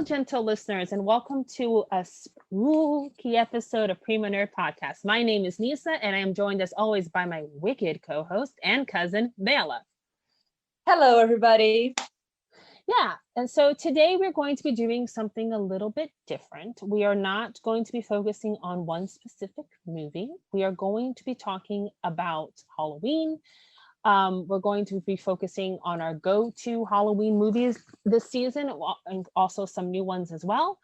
gentle listeners, and welcome to a spooky episode of Prima Nerd Podcast. My name is Nisa, and I am joined as always by my wicked co-host and cousin, Bella. Hello, everybody. Yeah, and so today we're going to be doing something a little bit different. We are not going to be focusing on one specific movie. We are going to be talking about Halloween. We're going to be focusing on our go-to Halloween movies this season, and also some new ones as well.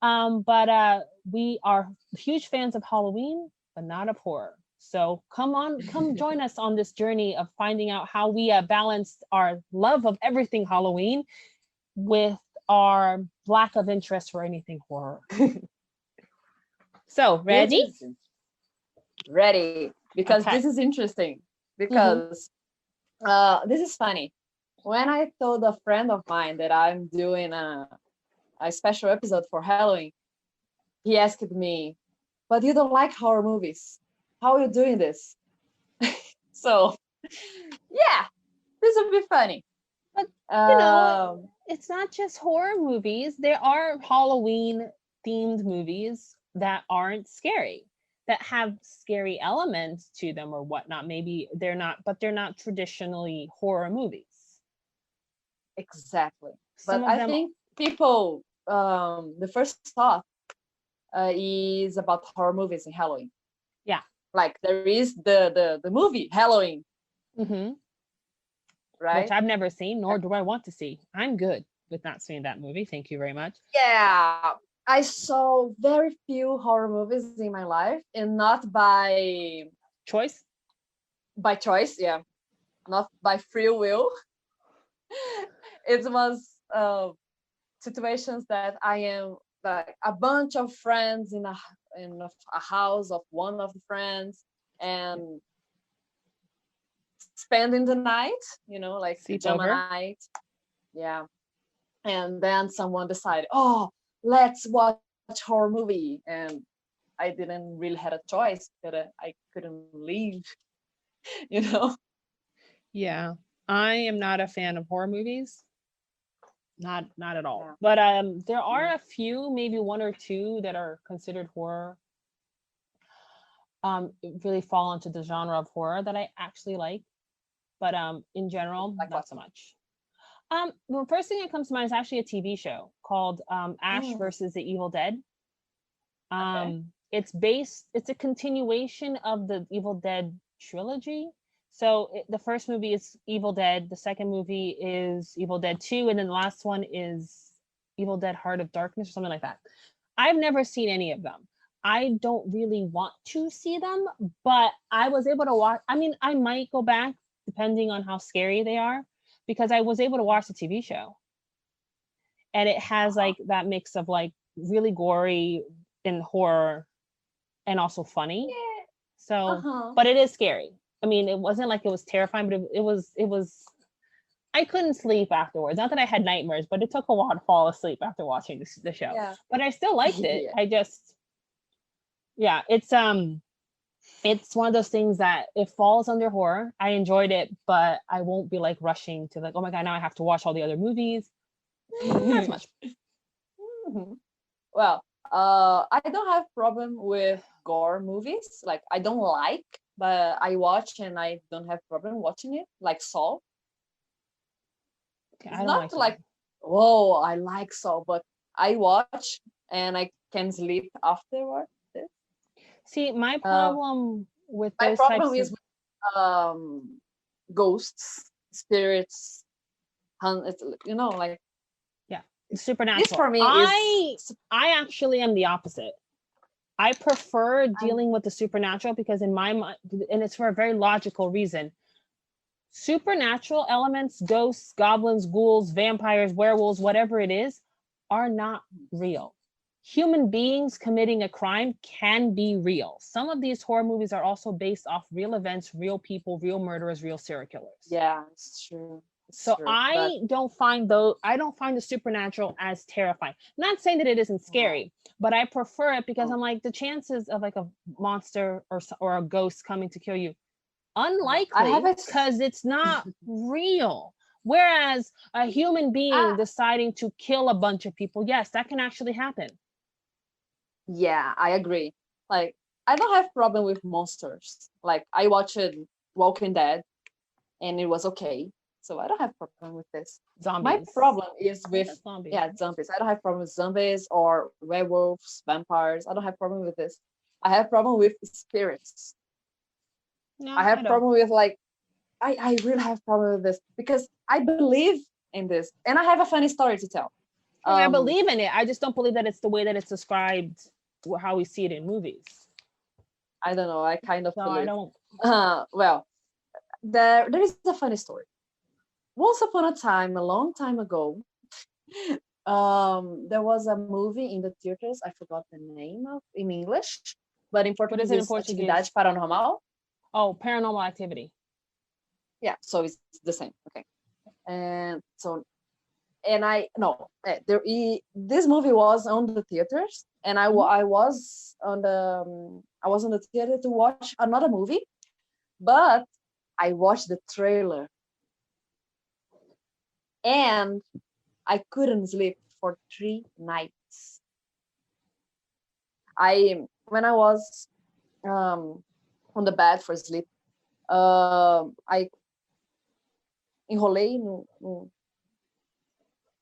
But we are huge fans of Halloween, but not of horror. So come join us on this journey of finding out how we balance our love of everything Halloween with our lack of interest for anything horror. So, ready? Ready, because Okay. this is interesting. Because this is funny. When I told a friend of mine that I'm doing a special episode for Halloween, he asked me, "But you don't like horror movies? How are you doing this?" So, yeah, this will be funny. But you know, it's not just horror movies. There are Halloween themed movies that aren't scary, that have scary elements to them or whatnot. Maybe they're not, but they're not traditionally horror movies. Exactly. Some But of I them, think people, the first thought is about horror movies in Halloween. yeah. Like there is the movie Halloween, Mm-hmm. right? Which I've never seen, nor do I want to see. I'm good with not seeing that movie. Thank you very much. Yeah, I saw very few horror movies in my life, and not Choice? by choice. Yeah, not by free will. It was situations that I am like a bunch of friends in a house of one of the friends, and spending the night, like pajama Sleepover? night. Yeah. And then someone decided, oh, let's watch horror movie. And I didn't really had a choice, but I couldn't leave, you know? Yeah. I am not a fan of horror movies. Not at all. Yeah. But there are a few, maybe one or two that are considered horror. Really fall into the genre of horror that I actually like. But in general, Like not what? so much. The first thing that comes to mind is actually a TV show called Ash Mm, versus the Evil Dead. okay. It's a continuation of the Evil Dead trilogy. So the first movie is Evil Dead, the second movie is Evil Dead 2, and then the last one is Evil Dead Heart of Darkness or something like that. I've never seen any of them. I don't really want to see them, but I was able to watch. I mean, I might go back depending on how scary they are, because I was able to watch the TV show. And it has Uh-huh. like that mix of like really gory and horror and also funny. Yeah. So, Uh-huh. but it is scary. I mean, it wasn't like it was terrifying, but it was I couldn't sleep afterwards. Not that I had nightmares, but it took a while to fall asleep after watching the show. Yeah. But I still liked it. Yeah. I just, yeah, it's one of those things that it falls under horror. I enjoyed it, but I won't be like rushing to like, oh my god, now I have to watch all the other movies. Not as much. Mhm. Well, I don't have problem with gore movies. Like I don't like, but I watch and I don't have problem watching it. Like Saw. Okay, It's I don't not like like, oh, I like Saw, but I watch and I can sleep afterward. See, my Uh, problem with my those problem types of is with, ghosts, spirits, it's, like yeah, this supernatural. for me I actually am the opposite. I prefer I'm, dealing with the supernatural because in my mind, and it's for a very logical reason. Supernatural elements, ghosts, goblins, ghouls, vampires, werewolves, whatever it is, are not real. Human beings committing a crime can be real. Some of these horror movies are also based off real events, real people, real murderers, real serial killers. yeah, it's true. It's So true. But I don't find the supernatural as terrifying. Not saying that it isn't no, scary, but I prefer it because no, I'm like the chances of like a monster or a ghost coming to kill you I have unlikely a because it's not real. Whereas a human being Ah, deciding to kill a bunch of people, yes, that can actually happen. yeah, I agree. Like, I don't have problem with monsters. Like, I watched Walking Dead and it was okay. So I don't have problem with this. My Zombies. problem is I think with, that's zombies. yeah, zombies. I don't have problem with zombies or werewolves, vampires. I don't have problem with this. I have problem with spirits. I No, I have don't. problem with like I really have problem with this because I believe in this and I have a funny story to tell. I Um, believe in it. I just don't believe that it's the way that it's described, how we see it in movies. I don't know. I kind of So I believe. don't. Well, there is a funny story. Once upon a time, a long time ago, there was a movie in the theaters. I forgot the name of in English, but in What is Portuguese it in it's Atividade Portuguese? Paranormal. Oh, Paranormal Activity. Yeah, so it's the same. Okay, and so and I no this movie was on the theaters, and Mhm. I was on the theater to watch another movie, but I watched the trailer and I couldn't sleep for 3 nights. When I was um, on the bed for sleep, I enrolei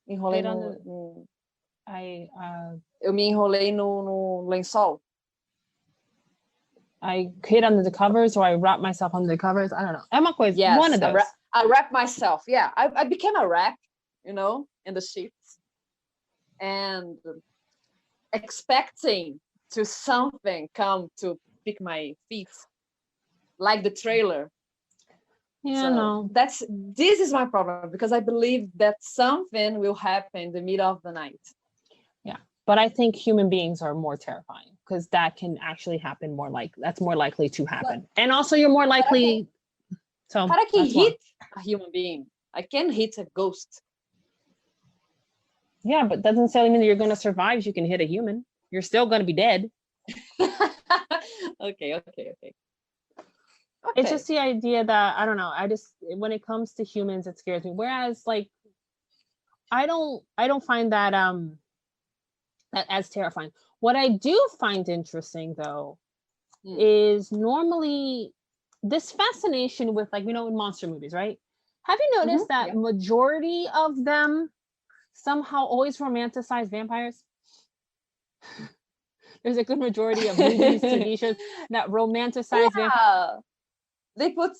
enrolei Hit on the. no I eu me enrolei no lençol. I hid under the covers, or I wrap myself under the covers. I don't know. I'm always one of Yes, those. I wrap myself. Yeah, I became a wrap, in the sheets and expecting to something come to pick my feet, like the trailer. Yeah, So no. this is my problem because I believe that something will happen in the middle of the night. Yeah, but I think human beings are more terrifying because that can actually happen more like that's more likely to But happen, and also you're more but I can likely. So but I can that's why. hit a human being. I can hit a ghost. Yeah, but doesn't necessarily mean that you're going to survive. You can hit a human. You're still going to be dead. Okay. It's Okay. just the idea that I don't know. I just when it comes to humans, it scares me. Whereas like I don't find that as terrifying. What I do find interesting though Hmm. is normally this fascination with like in monster movies, right? Have you noticed that Yeah. majority of them somehow always romanticize vampires? There's a good majority of movies, TV shows that romanticize vampires. Yeah. They put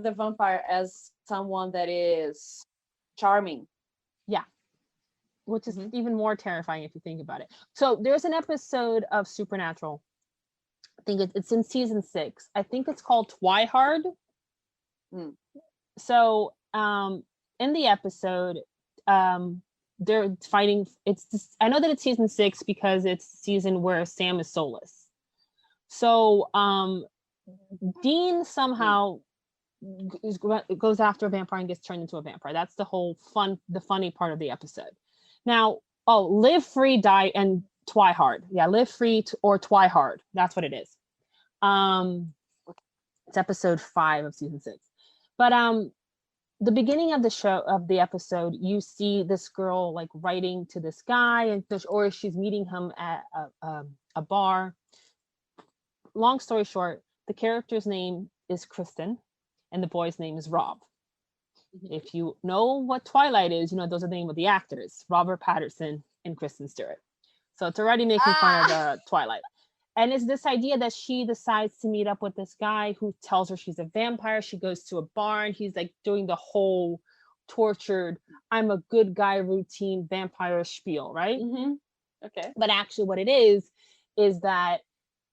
the vampire as someone that is charming. Yeah, which is Hmm. even more terrifying if you think about it. So there's an episode of Supernatural. I think it's in season 6. I think it's called Twihard. Mm. So in the episode, they're fighting. I know that it's season 6 because it's season where Sam is soulless. So Dean Mm. somehow goes after a vampire and gets turned into a vampire. That's the funny part of the episode. Now, live free, die, and twy hard. Yeah, live free or twy hard. That's what it is. Um, it's episode 5 of season 6. But the beginning of the episode, you see this girl like writing to this guy, or she's meeting him at a bar. Long story short, the character's name is Kristen, and the boy's name is Rob. If you know what Twilight is, those are the name of the actors, Robert Pattinson and Kristen Stewart. So it's already making fun of Ah! the Twilight. And it's this idea that she decides to meet up with this guy who tells her she's a vampire. She goes to a bar and he's like doing the whole tortured, I'm a good guy routine vampire spiel, right? Mm-hmm. Okay. But actually, what it is that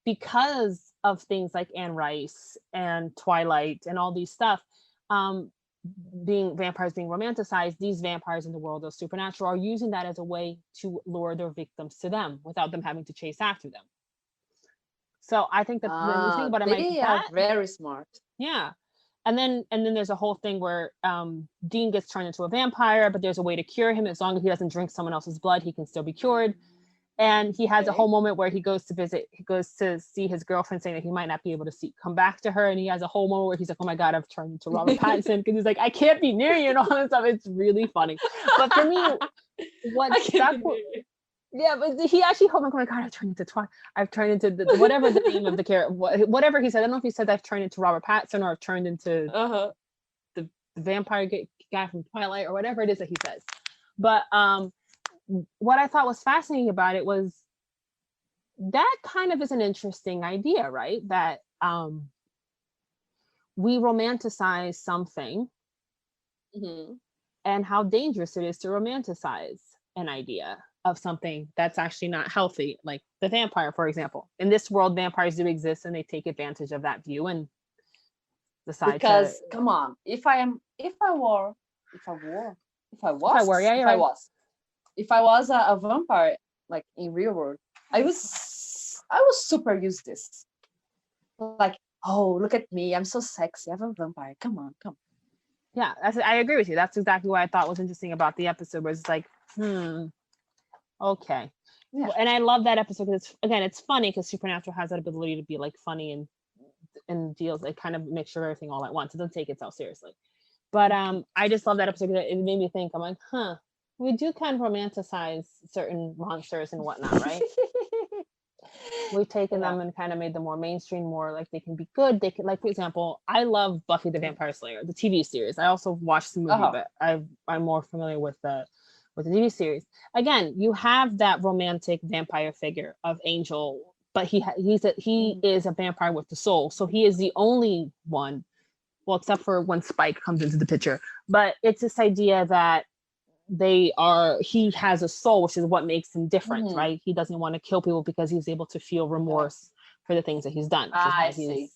because of things like Anne Rice and Twilight and all these stuff, um, vampires being romanticized, these vampires in the world of Supernatural are using that as a way to lure their victims to them without them having to chase after them. So I think that when you think about it, I'm like They are that, very smart. yeah. And then there's a whole thing where Dean gets turned into a vampire, but there's a way to cure him. As long as he doesn't drink someone else's blood, he can still be cured. And he has a Okay. whole moment where he goes to see his girlfriend, saying that he might not be able to come back to her. And he has a whole moment where he's like, oh my God, I've turned into Robert Pattinson, because he's like, I can't be near you and all that stuff. It's really funny. But for me, what I can't stuck believe it. yeah, but he actually, oh my God, I've turned into I've turned into whatever the name of the character, whatever he said. I don't know if he said I've turned into Robert Pattinson or I've turned into Uh-huh. the vampire guy from Twilight or whatever it is that he says. But what I thought was fascinating about it was that kind of is an interesting idea, right? That we romanticize something Hmm. and how dangerous it is to romanticize an idea of something that's actually not healthy, like the vampire, for example. In this world, vampires do exist, and they take advantage of that view and decide to. Because come on, if I If I were, yeah, you're right. if I was a vampire, like in real world, I was super used this. Like, oh, look at me, I'm so sexy. I'm a vampire. Come on, come. Yeah, I agree with you. That's exactly what I thought was interesting about the episode, where it's like, okay. Yeah. And I love that episode because it's funny because Supernatural has that ability to be like funny and deals, like kind of make sure everything all at once. It doesn't take itself seriously. But I just love that episode because it made me think. I'm like, we do kind of romanticize certain monsters and whatnot, right? We've taken Yeah. them and kind of made them more mainstream, more like they can be good. They can, like, for example, I love Buffy the Vampire Slayer, the TV series. I also watched the movie, but I'm more familiar with the TV series. Again, you have that romantic vampire figure of Angel, but he is a vampire with the soul, so he is the only one. Well, except for when Spike comes into the picture, but it's this idea that he has a soul, which is what makes him different, right? He doesn't want to kill people because he's able to feel remorse for the things that he's done. I see.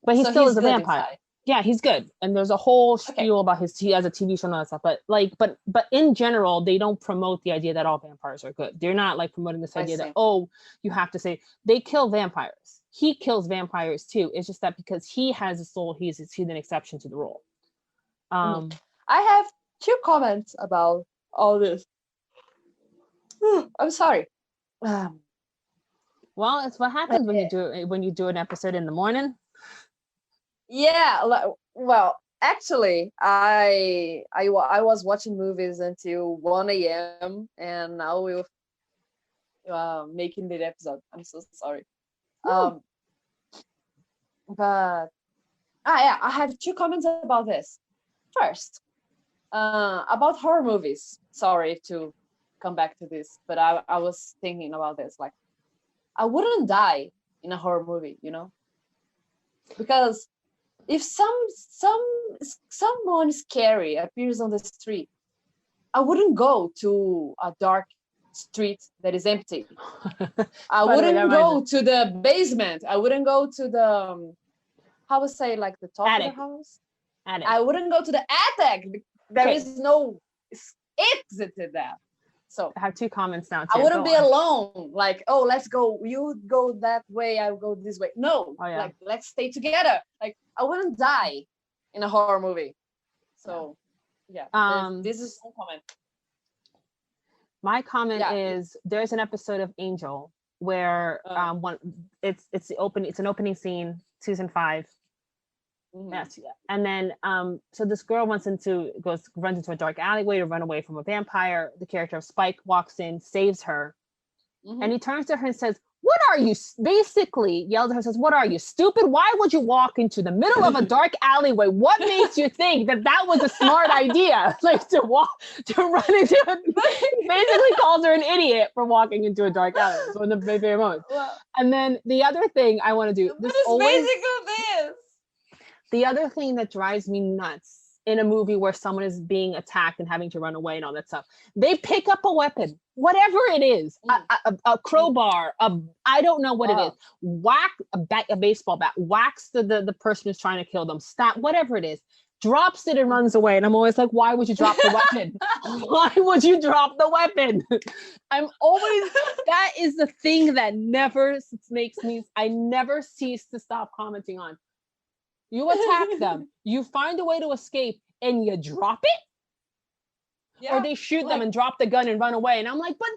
But he So still he's is a good vampire. inside. Yeah, he's good. And there's a whole spiel about he has a TV show and all that stuff. But in general, they don't promote the idea that all vampires are good. They're not like promoting this idea that, oh, you have to say they kill vampires. He kills vampires too. It's just that because he has a soul, he's an exception to the rule. I have 2 comments about all this. I'm sorry. Well, it's what happens when you do an episode in the morning. Yeah, well, actually, I was watching movies until 1 a.m. and now we're making the episode. I'm so sorry. But yeah, I have 2 comments about this. First, about horror movies. Sorry to come back to this, but I was thinking about this. Like, I wouldn't die in a horror movie, because if someone scary appears on the street, I wouldn't go to a dark street that is empty. I wouldn't go to the basement. I wouldn't go to the how would say, like, the top attic. of the house. Attic. I wouldn't go to the attic. There is no exit to that. So I have 2 comments now too. I wouldn't be alone. Like, oh, let's go. You go that way. I'll go this way. No, like, let's stay together. Like, I wouldn't die in a horror movie. So, yeah. This is one comment. My comment is there's an episode of Angel where it's an opening scene, season 5. Yes, and then so this girl runs into a dark alleyway to run away from a vampire. The character of Spike walks in, saves her, and he turns to her and says, "What are you?" Basically, yells at her, says, "What are you, stupid? Why would you walk into the middle of a dark alleyway? What makes you think that was a smart idea? Like to run into?" He basically calls her an idiot for walking into a dark alleyway. So in the very moment. And then the other thing I want to do. But it's basically this. The other thing that drives me nuts in a movie where someone is being attacked and having to run away and all that stuff, they pick up a weapon, whatever it is, a crowbar, I don't know what it is, whack a baseball bat, whacks the person who's trying to kill them, stab, whatever it is, drops it and runs away. And I'm always like, why would you drop the weapon? Why would you drop the weapon? That is the thing that never makes me, I never cease to stop commenting on. You attack them, you find a way to escape, and you drop it? Yeah, or they shoot them and drop the gun and run away. And I'm like, but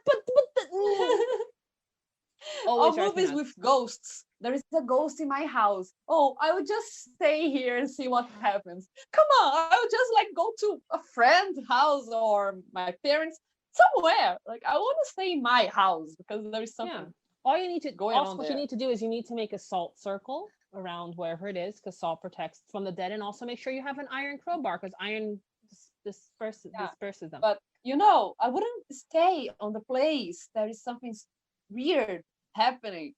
Always drives me movies nuts. with ghosts. There is a ghost in my house. Oh, I would just stay here and see what happens. Come on, I would just like go to a friend's house or my parents somewhere. Like I want to stay in my house because there is something All you need to going also on what there. you need to do is you need to make a salt circle around wherever it is, because salt protects from the dead, and also make sure you have an iron crowbar because iron disperses them. But I wouldn't stay on the place. There is something weird happening.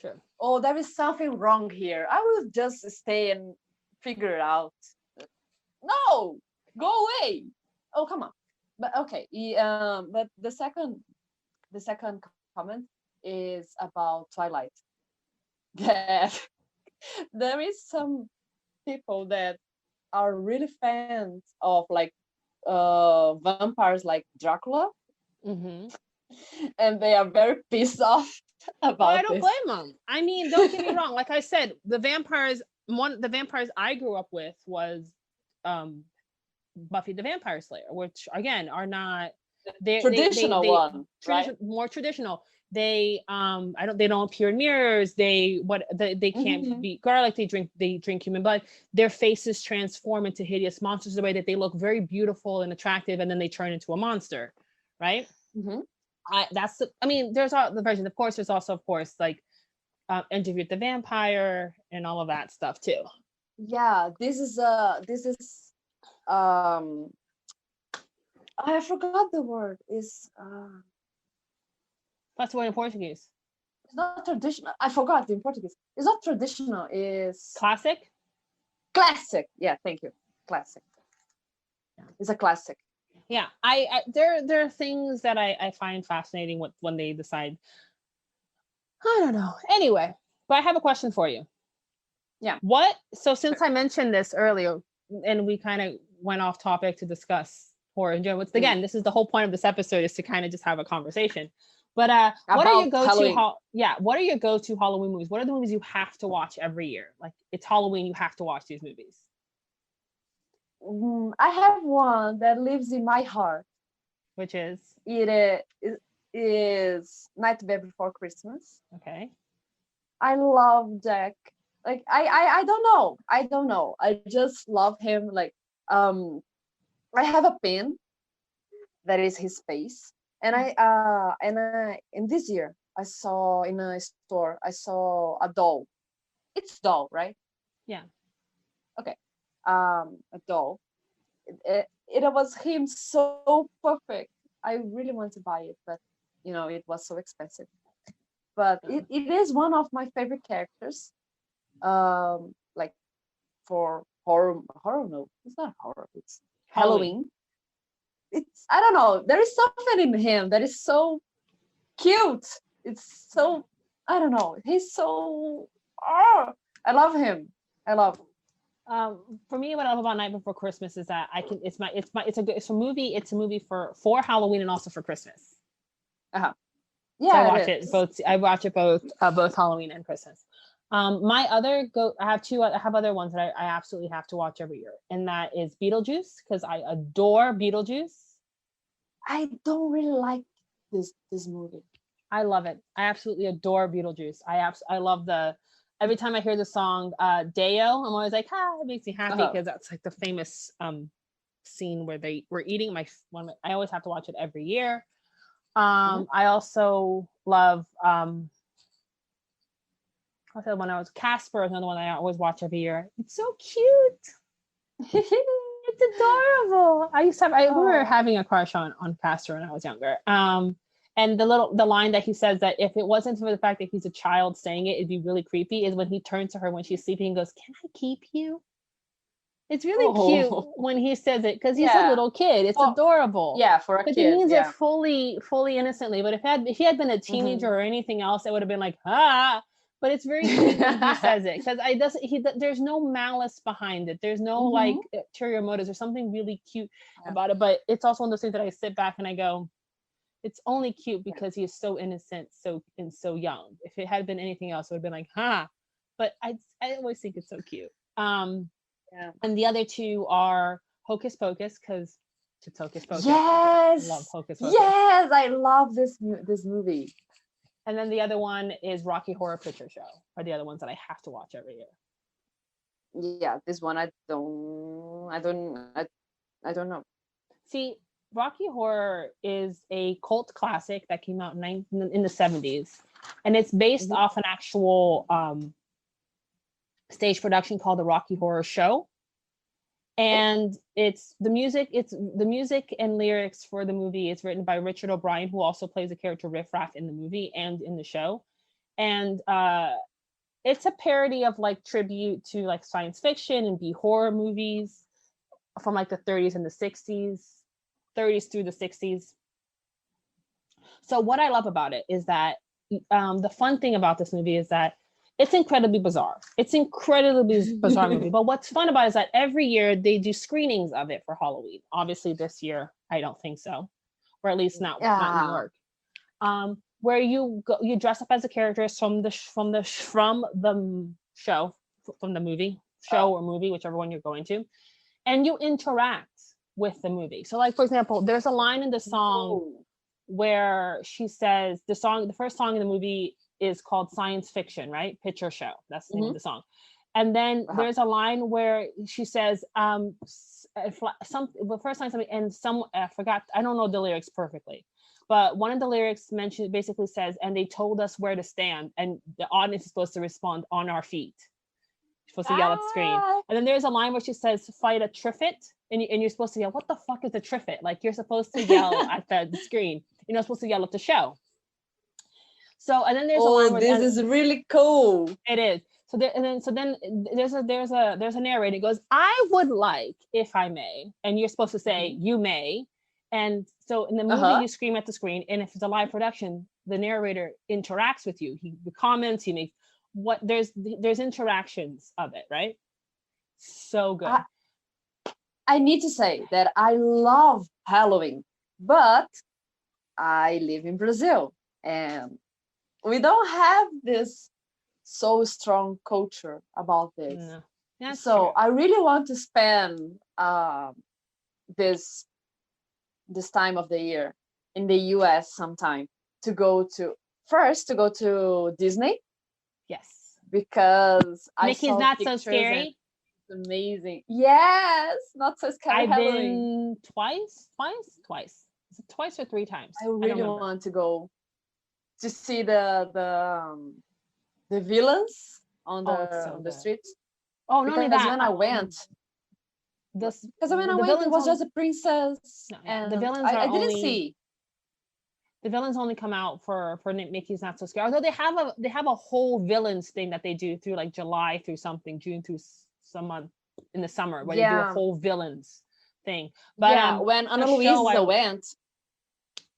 Sure. Oh, there is something wrong here. I will just stay and figure it out. No, go away. Oh, come on. But okay. But the second comment is about Twilight. That there is some people that are really fans of like vampires like Dracula, Mm-hmm. and they are very pissed off Oh, I about don't this. blame them. I mean, don't get me wrong. Like I said, the vampires I grew up with was Buffy the Vampire Slayer, which again are not Traditional one, right? more traditional. They don't appear in mirrors. They can't Mhm. be garlic. They drink human blood. Their faces transform into hideous monsters the way that they look very beautiful and attractive, and then they turn into a monster, right? Mhm. There's all the versions. Of course, there's also, of course, like Interview with the Vampire and all of that stuff too. Yeah, this is um I forgot the word. That's the word in Portuguese. It's not traditional. I forgot in Portuguese. It's not traditional. It's Classic. classic. Yeah, thank you. Classic. It's a classic. Yeah, I there are things that I find fascinating when they decide. I don't know. Anyway, but I have a question for you. Yeah. So since I mentioned this earlier, and we kind of went off topic to discuss horror in general, which again, this is the whole point of this episode, is to kind of just have a conversation. But what are your About go-to Halloween. what are your go-to Halloween movies? What are the movies you have to watch every year? Like it's Halloween, you have to watch these movies. I have one that lives in my heart. Which is It is Nightmare Before Christmas. okay. I love Jack. Like I don't know. I don't know. I just love him. Like I have a pin that is his face, and in this year I saw in a store, I saw a doll. It's doll, right? Yeah. Okay. A doll. It was him so perfect. I really want to buy it, but it was so expensive. But it is one of my favorite characters. Like for horror, no, it's not horror, it's Halloween. It's, I don't know, there is something in him that is so cute. It's so, I don't know, he's so, I love him. I love. For me, what I love about Night Before Christmas is that it's a movie for Halloween and also for Christmas. Yeah, so I watch it both Halloween and Christmas. I have other ones that I absolutely have to watch every year, and that is Beetlejuice, because I adore Beetlejuice. I don't really like this movie. I love it. I absolutely adore Beetlejuice. I love every time I hear the song Deo, I'm always like, it makes me happy, because that's like the famous scene where they were eating I always have to watch it every year. I also love when I was Casper is another one I always watch every year. It's so cute. It's adorable. I remember having a crush on Casper when I was younger. And the line that he says, that if it wasn't for the fact that he's a child saying it, it'd be really creepy, is when he turns to her when she's sleeping and goes, "Can I keep you?" It's really cute when he says it, because he's a little kid. It's adorable. Yeah, for a kid. But he means it fully innocently. But if he had been a teenager or anything else, it would have been like, But it's very cute when he says it, because there's no malice behind it. There's no like ulterior motives. There's something really cute about it. But it's also one of those things that I sit back and I go, it's only cute because he is so innocent, so young. If it had been anything else, it would have been like, But I always think it's so cute. And the other two are Hocus Pocus, because it's Hocus Pocus. Yes, I love Hocus Pocus. Yes, I love this movie. And then the other one is Rocky Horror Picture Show, are the other ones that I have to watch every year. Yeah, this one I don't know. See, Rocky Horror is a cult classic that came out in the 70s. And it's based Mhm. off an actual stage production called the Rocky Horror Show. And it's the music and lyrics for the movie is written by Richard O'Brien, who also plays the character Riff Raff in the movie and in the show. And it's a parody of like tribute to like science fiction and B horror movies from like the 30s and the 60s, 30s through the 60s. So what I love about it is that the fun thing about this movie is that it's incredibly bizarre. It's incredibly bizarre movie. But what's fun about it is that every year they do screenings of it for Halloween. Obviously, this year I don't think so, or at least not in New Yeah. York. Where you dress up as the characters from the show, from the movie show or movie, whichever one you're going to, and you interact with the movie. So, like for example, there's a line in the song Oh. where she says the first song in the movie is called Science Fiction, right? Picture Show. That's the name of the song. And then there's a line where she says, the first line something, and I forgot, I don't know the lyrics perfectly, but one of the lyrics mentioned basically says, and they told us where to stand, and the audience is supposed to respond on our feet. You're supposed to yell at the screen. And then there's a line where she says, fight a triffet, and you're supposed to yell, what the fuck is a triffet? Like you're supposed to yell at the screen. You're not supposed to yell at the show. So, and then there's a line where this is really cool. It is. So then there's a narrator. It goes, I would like, if I may, and you're supposed to say you may. And so in the movie you scream at the screen, and if it's a live production, the narrator interacts with you. He comments, he makes there's interactions of it, right? So good. I need to say that I love Halloween, but I live in Brazil and we don't have this so strong culture about this. No. So true. I really want to spend this time of the year in the US sometime to go to Disney. Yes. Because Mickey's Not So Scary. It's amazing. Yes, Not So Scary I've Halloween. been twice. Is it twice or 3 times? I really want to go to see the villains on the streets. Oh, not only that. When I went, because when I went, it was just a princess, and the villains I didn't see. The villains only come out for Mickey's Not So Scary. Although they have a whole villains thing that they do through like July through something, June through some month in the summer, where they do a whole villains thing. But when Ana Luisa went,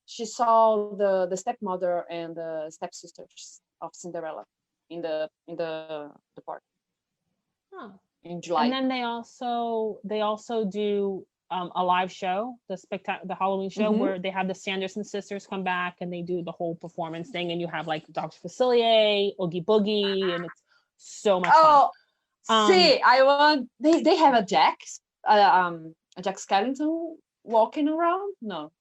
she saw the stepmother and the stepsisters of Cinderella in the park. In July. And then they also do a live show, the Halloween show, where they have the Sanderson sisters come back and they do the whole performance thing, and you have like Dr. Facilier, Oogie Boogie, and it's so much fun. See, I want they have a Jack Skellington walking around. No,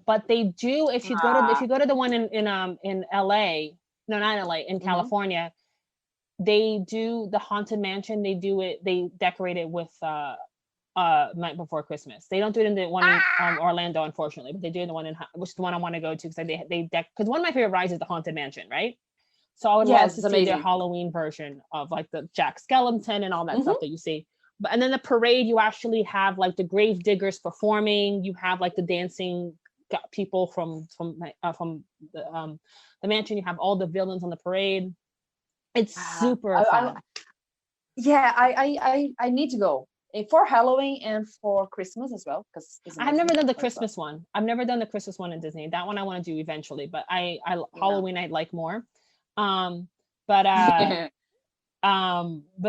but they do. If you go to the one in LA, no, not LA, in California, they do the Haunted Mansion. They decorate it with Night Before Christmas. They don't do it in the one in Orlando, unfortunately, but they do in the one which is the one I want to go to, because because one of my favorite rides is the Haunted Mansion, right? So I would love to see their Halloween version of like the Jack Skellington and all that stuff that you see. But and then the parade, you actually have like the grave diggers performing. You have like the dancing people from the mansion. You have all the villains on the parade. It's super fun. I need to go for Halloween and for Christmas as well, because I've never done the Christmas one. I've never done the Christmas one in Disney. That one I want to do eventually, but Halloween I'd like more. But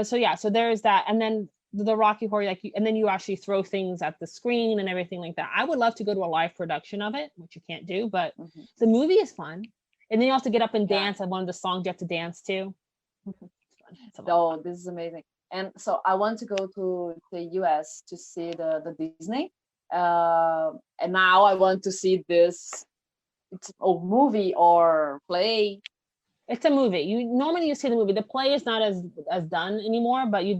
so yeah, so there's that, and then the Rocky Horror, and then you actually throw things at the screen and everything like that. I would love to go to a live production of it, which you can't do, but the movie is fun. And then you have to get up and dance at one of the songs you have to dance to. Oh, this is amazing. And so I want to go to the US to see the Disney. And now I want to see this it's a movie or play? It's a movie. You see the movie. The play is not as done anymore, but you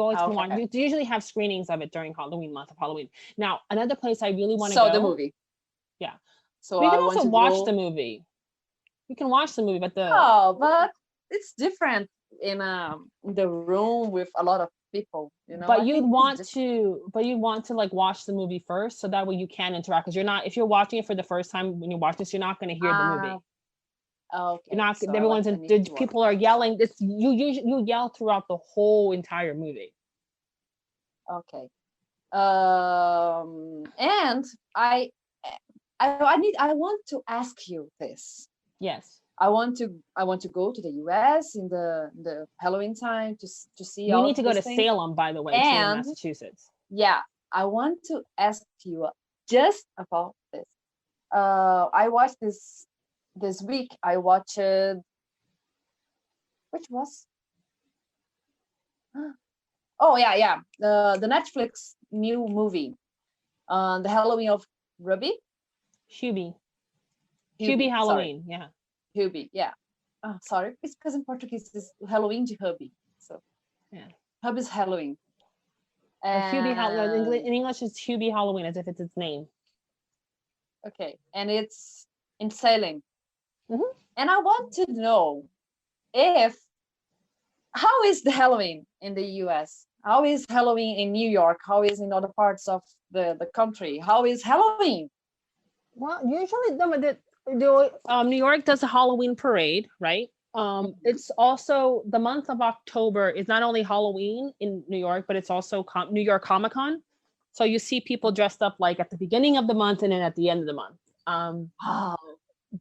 always can watch. Okay. You usually have screenings of it during Halloween month of Halloween. Now, another place I really want to So the go. movie. Yeah, So we I can want also to watch the go. movie. You can watch the movie, but Oh, but it's different in the room with a lot of people. I think it's different. you'd want to like watch the movie first, so that way you can interact. Because you're not if you're watching it for the first time when you watch this, you're not going to hear the movie. Ah, You're okay. not. So Everyone's I in. need to watch. People are yelling. This you yell throughout the whole entire movie. Okay. And I want to ask you this. Yes. I want to go to the US in the Halloween time to see We all need of to go these to things. Salem, by the way, too, in And Massachusetts. yeah, I want to ask you just about this. I watched this week. I watched which was oh yeah the Netflix new movie, the Halloween of Ruby Hubie. Hubie Hubie. Sorry, Halloween. Yeah. Hubie. Yeah. Sorry, it's because in Portuguese it's Halloween de Hubie. So Yeah. Hubie's Halloween. Hubie And in English is Hubie Halloween, as if it's its name. okay, and it's in Salem. Mhm. And I want to know if how is the Halloween in the US? How is Halloween in New York? How is in other parts of the country? How is Halloween? Well, usually New York does a Halloween parade, right? Mhm. It's also the month of October is not only Halloween in New York, but it's also New York Comic Con. So you see people dressed up like at the beginning of the month and then at the end of the month. Oh,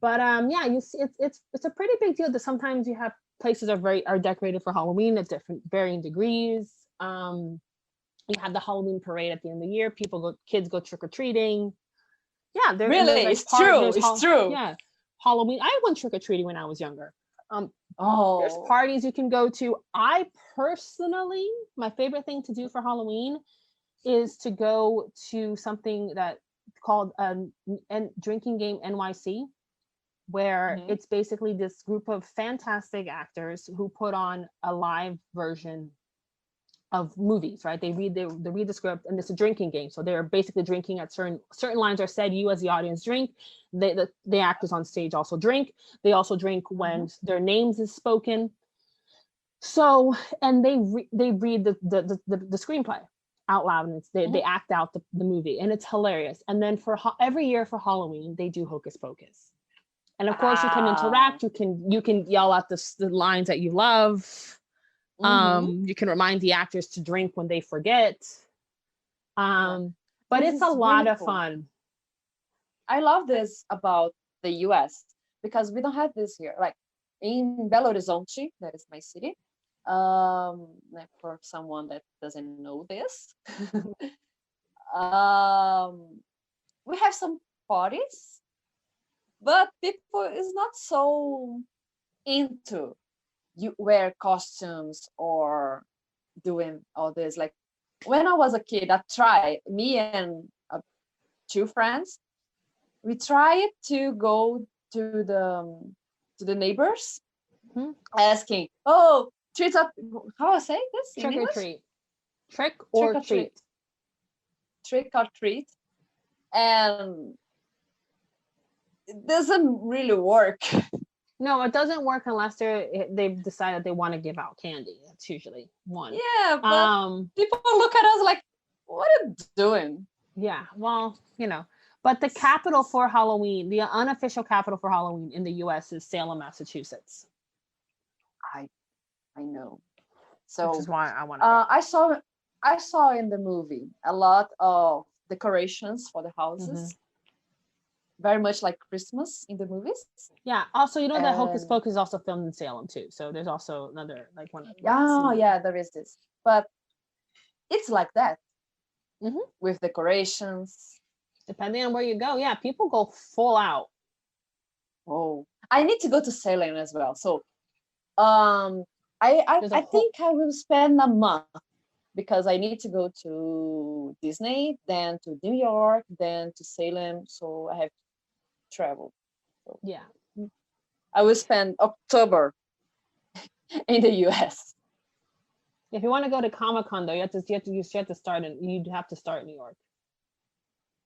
But yeah, you see, it's a pretty big deal that sometimes you have places are decorated for Halloween at different varying degrees. You have the Halloween parade at the end of the year. Kids go trick or treating. Yeah, there's really? like It's true. there's It's true. yeah, Halloween. I went trick or treating when I was younger. Um, there's Oh, parties you can go to. I personally, my favorite thing to do for Halloween is to go to something that called drinking game NYC, where mhm. it's basically this group of fantastic actors who put on a live version of movies, right? They read the script, and it's a drinking game. So they're basically drinking at certain lines are said. You as the audience drink. The actors on stage also drink. They also drink Mhm. when their names is spoken. So and they read the screenplay out loud, and they Mhm. act out the movie, and it's hilarious. And then for every year for Halloween they do Hocus Pocus. And of course you can Ah. interact, you can yell out the lines that you love. Mhm. You can remind the actors to drink when they forget. Yeah. But This it's a is lot really of cool. fun. I love this about the US because we don't have this here. Like in Belo Horizonte, that is my city. Like for someone that doesn't know this, um, we have some parties, but people is not so into you wear costumes or doing all this. Like when I was a kid, I tried me and two friends. We tried to go to the neighbors Mhm. asking, "Oh, treat up." How I say this in Trick or English? treat. Trick Trick or or treat, treat. trick or treat, and it doesn't really work. No, it doesn't work unless they've decided they want to give out candy. That's usually one. Yeah, but Um, people look at us like, "What are you doing?" yeah, well, but the capital for Halloween, the unofficial capital for Halloween in the US is Salem, Massachusetts, I I know. which is So why I want to go. I saw in the movie a lot of decorations for the Hmm. houses, very much like Christmas in the movies. Yeah. Also, that Hocus And Pocus is also filmed in Salem too. So there's also another like one oh scene. yeah, there is this. But it's like that Hmm. with decorations. Depending on where you go, yeah, people go full out. Oh, I need to go to Salem as well. So um There's a I whole. think I will spend a month because I need to go to Disney, then to New York, then to Salem. So I have to travel. Yeah. I will spend October in the US. If you want to go to Comic-Con though, you'd have to start in New York.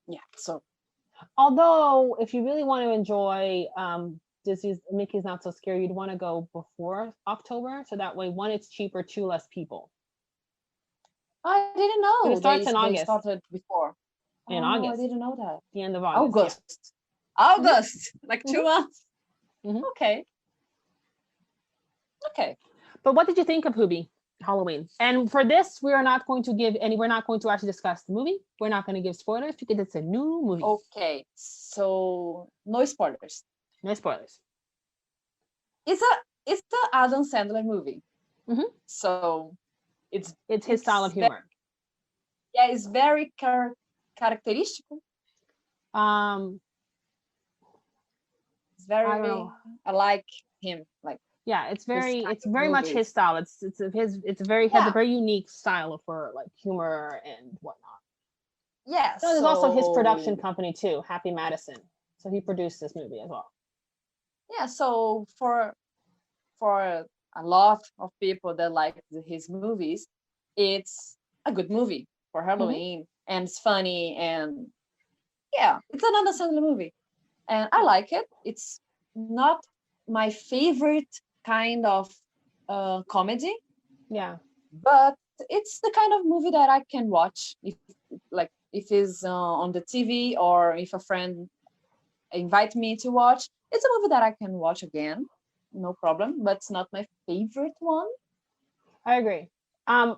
Yeah. So Although if you really want to enjoy Disney's Mickey's Not So Scary, you'd want to go before October, so that way, one, it's cheaper, two, less people. I didn't But it know starts in they August. started before. In Oh, I August, didn't know that. the end of August. August. August, like Mhm. 2 months. Mhm. Okay. Okay. But what did you think of Hoobie Halloween? And for this, we're not going to actually discuss the movie. We're not going to give spoilers because it's a new movie. Okay. So no spoilers. No spoilers. It's the Adam Sandler movie. Mhm. So It's his style of humor. Yeah, it's very characteristic. Um, It's very. I don't know. I like him. Like Yeah, it's this very kind it's of very much movies. his style. It's very has a very unique style for like humor and whatnot. Yeah. So there's also his production company too, Happy Madison. So he produced this movie as well. Yeah. So for a lot of people that like his movies, it's a good movie for Halloween, and it's funny, and yeah, it's an Adam Sandler movie, and I like it. It's not my favorite kind of comedy, Yeah. but it's the kind of movie that I can watch if it's on the TV, or if a friend invite me to watch. It's a movie that I can watch again, no problem, but it's not my favorite one. I agree. I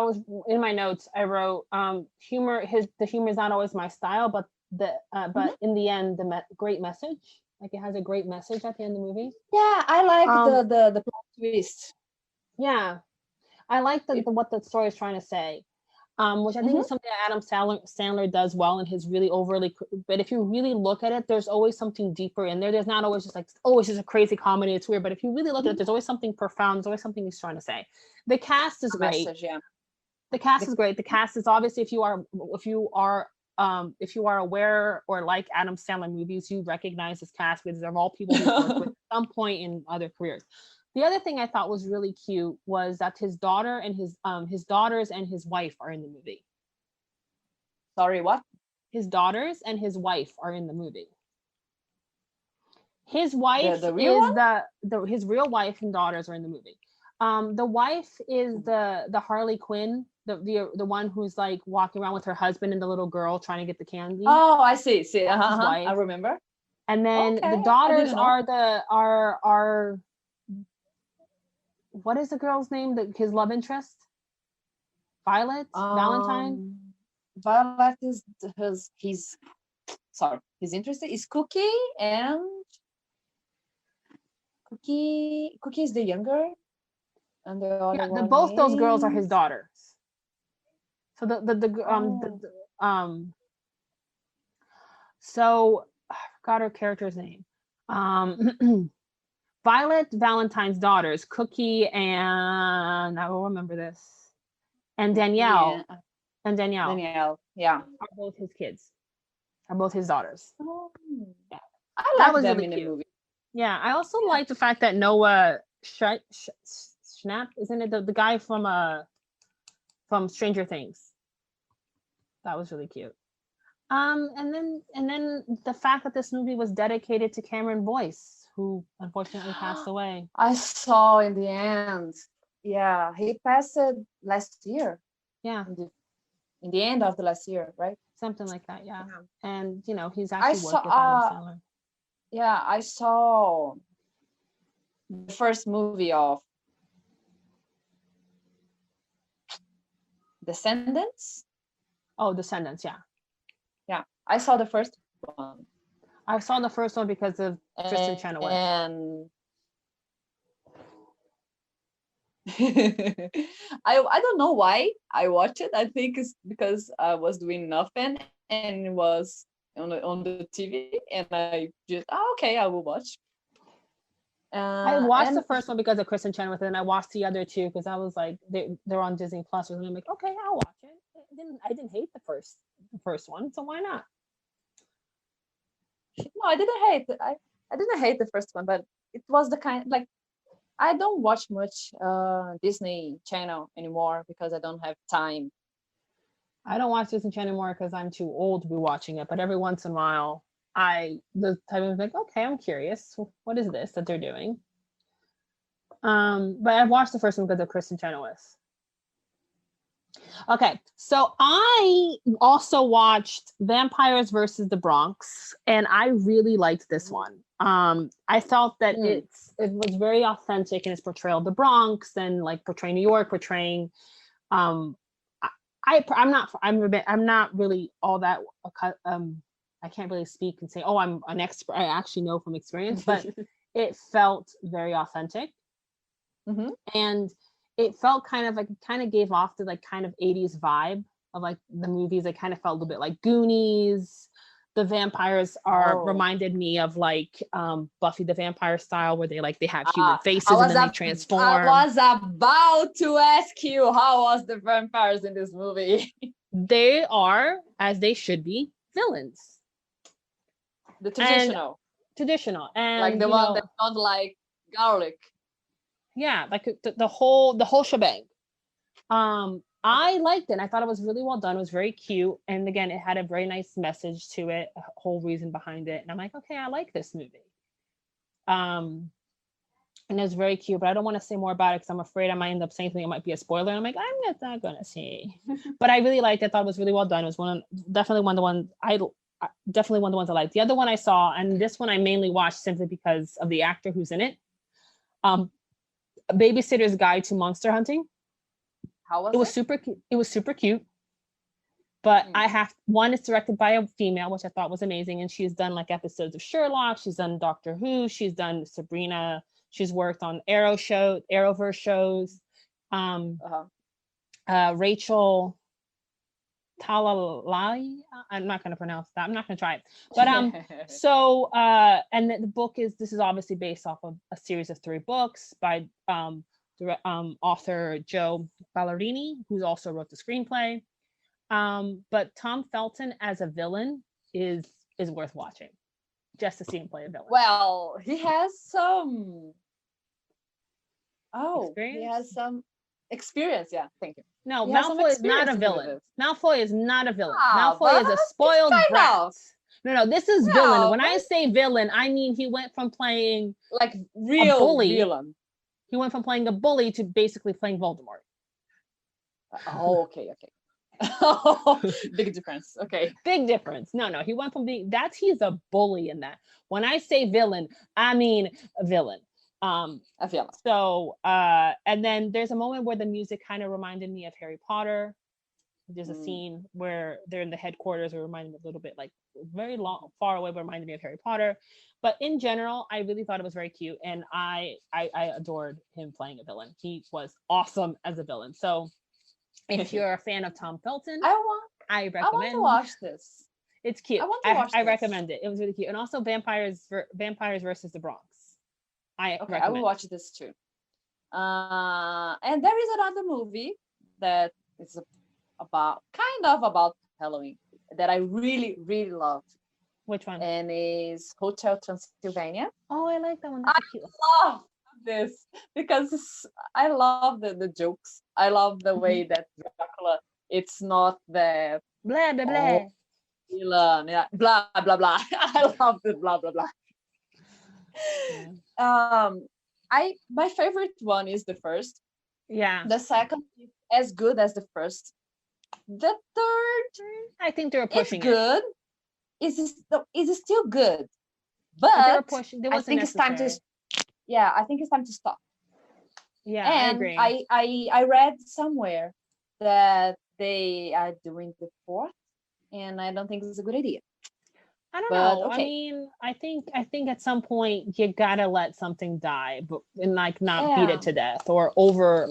was in my notes. I wrote the humor is not always my style, but in the end, great message. Like it has a great message at the end of the movie. Yeah, I like the plot twist. Yeah, I like what the story is trying to say. Which I think is something that Adam Sandler does well, and his really overly. But if you really look at it, there's always something deeper in there. There's not always just like, oh, it's just a crazy comedy. It's weird. But if you really look at it, there's always something profound. There's always something he's trying to say. The cast is great. Message, yeah. The cast is great. The cast is obviously, if you are aware or like Adam Sandler movies, you recognize this cast because they're all people he's worked with at some point in other careers. The other thing I thought was really cute was that his daughter and his daughters and his wife are in the movie. Sorry, what? His daughters and his wife are in the movie. His wife the real is one? His real wife and daughters are in the movie. The wife is the Harley Quinn, the one who's like walking around with her husband and the little girl trying to get the candy. Oh, I see. His wife. I remember. And then the daughters are what is the girl's name? His love interest? Violet? Valentine? Violet is his interest is Cookie, and Cookie is the younger, and the other one both those girls are is... his daughters. So so I forgot her character's name. Violet, Valentine's daughters, Cookie, and I will remember this, and Danielle, yeah, are both his kids, are both his daughters. Yeah, I like them really in the movie. Yeah, I also like the fact that Noah Schnapp, isn't it the guy from Stranger Things? That was really cute. And then the fact that this movie was dedicated to Cameron Boyce, who unfortunately passed away. I saw in the end. Yeah, he passed last year. Yeah. In the end of the last year, right? Something like that, yeah. And he's actually worked with Adam Sandler. Yeah, I saw the first movie of Descendants. Oh, Descendants, yeah. Yeah, I saw the first one. I saw the first one because of Kristen Chenoweth. And I don't know why I watched it. I think it's because I was doing nothing and it was on the TV, and I just okay, I will watch. I watched the first one because of Kristen Chenoweth, and I watched the other two because I was like, they're on Disney Plus, and I'm like, okay, I'll watch it. I didn't hate the first one, so why not? No, I didn't hate it. I didn't hate the first one, but it was the kind like I don't watch much Disney Channel anymore because I don't have time. I don't watch Disney Channel anymore because I'm too old to be watching it. But every once in a while, the type of like, okay, I'm curious. What is this that they're doing? But I've watched the first one because of Kristen Chenoweth. Okay, so I also watched Vampires versus the Bronx, and I really liked this one. I felt that it was very authentic in its portrayal of the Bronx and like portraying New York, portraying. I'm not really all that. I can't really speak and say, oh, I'm an expert. I actually know from experience, but it felt very authentic, and it felt kind of like it kind of gave off the like kind of 80s vibe of like the movies. It kind of felt a little bit like Goonies. The vampires reminded me of like Buffy the Vampire style, where they have human faces and then they transform. I was about to ask you, how was the vampires in this movie? They are, as they should be, villains. The traditional. And like the one that don't like garlic. Yeah, like the whole shebang. I liked it. I thought it was really well done. It was very cute, and again, it had a very nice message to it, a whole reason behind it. And I'm like, okay, I like this movie. And it was very cute, but I don't want to say more about it because I'm afraid I might end up saying something that might be a spoiler. And I'm like, I'm not gonna say. But I really liked it. I thought it was really well done. It was definitely one of the ones I liked. The other one I saw, and this one I mainly watched simply because of the actor who's in it. Babysitter's Guide to Monster Hunting. How was it? Was super cute. It was super cute. But it's directed by a female, which I thought was amazing. And she's done like episodes of Sherlock. She's done Doctor Who. She's done Sabrina. She's worked on Arrowverse shows. Rachel Talalai. I'm not going to pronounce that. I'm not going to try it. But and the book this is obviously based off of a series of 3 books by author Joe Ballerini, who also wrote the screenplay. But Tom Felton as a villain is worth watching just to see him play a villain. Well, he has some experience. Yeah, thank you. No, Malfoy is not a villain. Malfoy is not a villain. Malfoy is a spoiled brat. No, this is villain. When I say villain, I mean he went from playing like real bully. Villain. He went from playing a bully to basically playing Voldemort. Okay. Big difference. Okay. Big difference. No, he went from he's a bully in that. When I say villain, I mean a villain. A villain. So and then there's a moment where the music kind of reminded me of Harry Potter. There's a scene where they're in the headquarters. It reminded me a little bit like very far away, but reminded me of Harry Potter. But in general, I really thought it was very cute, and I adored him playing a villain. He was awesome as a villain. So if you're a fan of Tom Felton, I recommend. I want to watch this. It's cute. I recommend it. It was really cute, and also Vampires versus the Bronx. I will watch this too. And there is another movie that is about Halloween that I really, really loved. Which one? And is Hotel Transylvania. Oh, I like that one. I love this because I love the jokes. I love the way that Dracula, it's not the blah blah blah villain, blah blah blah. I love the blah blah blah. Yeah. My favorite one is the first. Yeah. The second is as good as the first. The third, I think they were pushing good. Is still good, but I think it's time to. Yeah, I think it's time to stop. Yeah, and I agree. I read somewhere that they are doing the 4th, and I don't think it's a good idea. I don't know. Okay. I mean, I think at some point you gotta let something die, but and like not beat it to death or over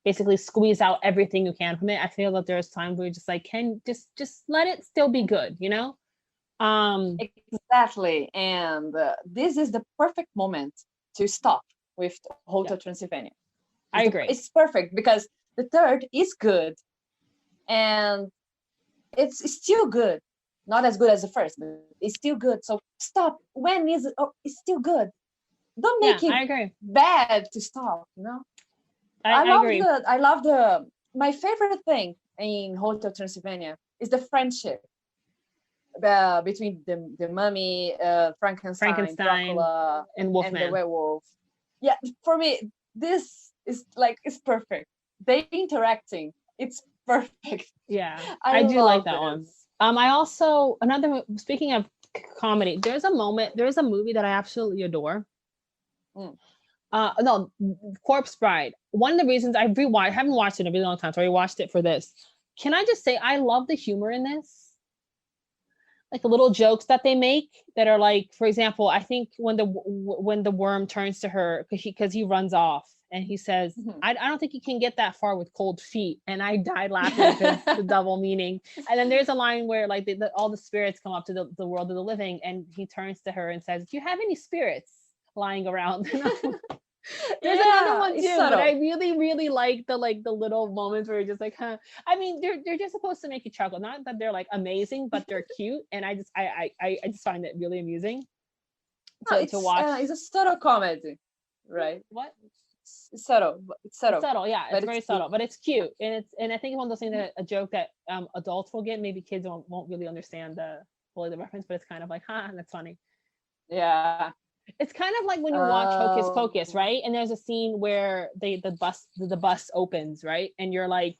basically squeeze out everything you can from it. I feel that there's times where you're just like, just let it still be good, you know? Exactly. And this is the perfect moment to stop with Hotel Transylvania. I agree. It's perfect because the third is good and it's still good. not as good as the first, but it's still good. So stop. When is it? Oh, it's still good. Don't Yeah, make it I agree. bad to stop. You know. I agree. I love the. My favorite thing in Hotel Transylvania is the friendship between the mummy, Frankenstein, Frankenstein Dracula, and and the Wolfman. werewolf. Yeah, for me, this is like it's perfect. They interacting, it's perfect. Yeah, I I do like love that one. this. I also speaking of comedy, there's a movie that I absolutely adore. Mm. No, Corpse Bride. One of the reasons I haven't watched it in a really long time, so I watched it for this. Can I just say I love the humor in this? Like the little jokes that they make that are like, for example, I think when the worm turns to her because he runs off and he says, I don't think you can get that far with cold feet, and I died laughing because the double meaning. And then there's a line where like all the spirits come up to the world of the living, and he turns to her and says, "Do you have any spirits lying around?" There's another one too, but I really, really like the little moments where you're just like, huh. I mean, they're just supposed to make you chuckle. Not that they're like amazing, but they're cute, and I just find it really amusing to watch. It's a subtle comedy, right? What? It's subtle. It's subtle. It's subtle, yeah. It's very subtle, cute. But it's cute, and I think it's one of those things that a joke that adults will get. Maybe kids won't really understand the reference, but it's kind of like, huh, that's funny. Yeah. It's kind of like when you watch Hocus Pocus, right? And there's a scene where the bus opens, right? And you're like,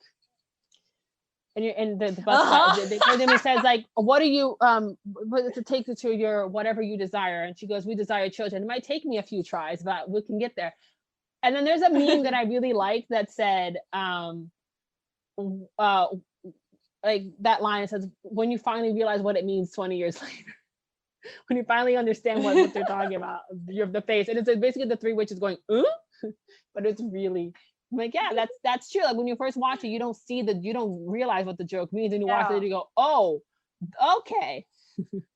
and the bus guy, says like, "What are you to take you to your whatever you desire?" And she goes, "We desire children. It might take me a few tries, but we can get there." And then there's a meme that I really liked that said, like that line says, "When you finally realize what it means 20 years later." When you finally understand what they're talking about, you're the face, and it's basically the three witches going, but it's really I'm like, yeah, that's true. Like when you first watch it, you don't realize what the joke means, and you watch it, and you go, oh, okay,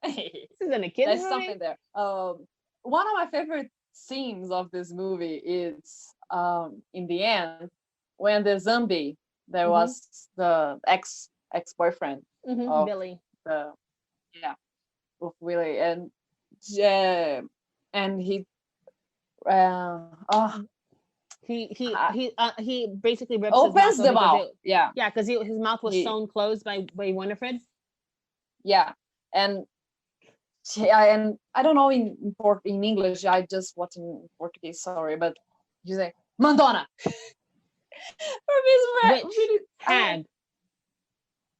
this isn't a kid's There's movie. something there. One of my favorite scenes of this movie is in the end when the zombie there was the ex-boyfriend of Billy. With Willie, and he he basically rips opens his mouth the mouth. Because his mouth was sewn closed by Winifred. Yeah, and I don't know in English. I just watch in Portuguese. Sorry, but you say Mandona. Witch, hag,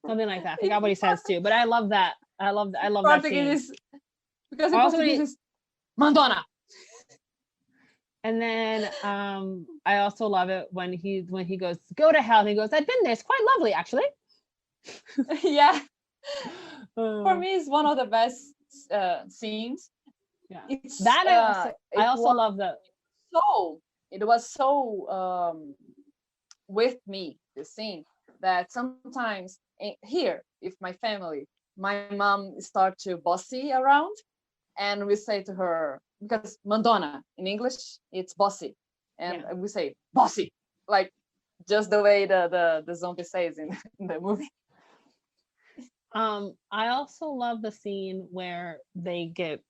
something like that. I forgot what he says too, but I love that. I love that scene. Because in Portuguese is Mandona. And then I also love it when he goes, "Go to hell," and he goes, "I've been there. It's quite lovely, actually." Yeah. For me, it's one of the best scenes. Yeah. I also love that. It was so with me, the scene, that sometimes here, if my family, my mom start to bossy around, and we say to her, because Mandona in English it's bossy, and we say bossy, like just the way the zombie says in the movie. I also love the scene where they get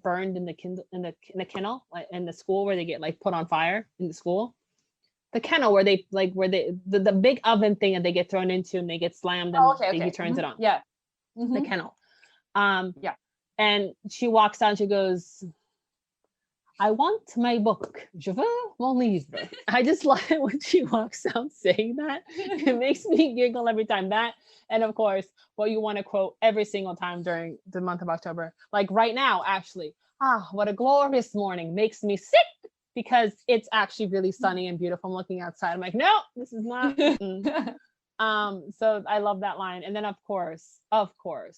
burned in the kennel, like in the school, where they get like put on fire in the school. The kennel where the big oven thing that they get thrown into and they get slammed, and he turns it on. Yeah. The kennel. And she walks out and she goes, "I want my book. Je veux mon livre." I just love it when she walks out saying that. It makes me giggle every time. That, and of course, what you want to quote every single time during the month of October. Like right now, actually. What a glorious morning. Makes me sick because it's actually really sunny and beautiful. I'm looking outside. I'm like, no, this is not. So I love that line. And then of course,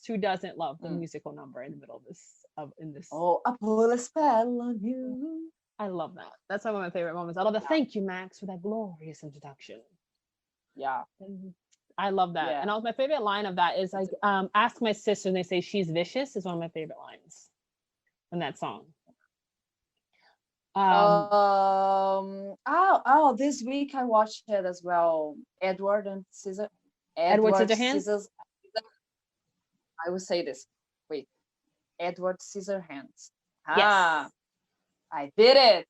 who doesn't love the musical number in the middle of this? Oh, I put a spell on you. I love that. That's one of my favorite moments. I love the thank you, Max, for that glorious introduction. Yeah. I love that. Yeah. And also my favorite line of that is like, ask my sister, and they say she's vicious, is one of my favorite lines in that song. This week I watched it as well. Edward Scissorhands. I will say this. Wait, Edward Scissorhands. Yes. I did it.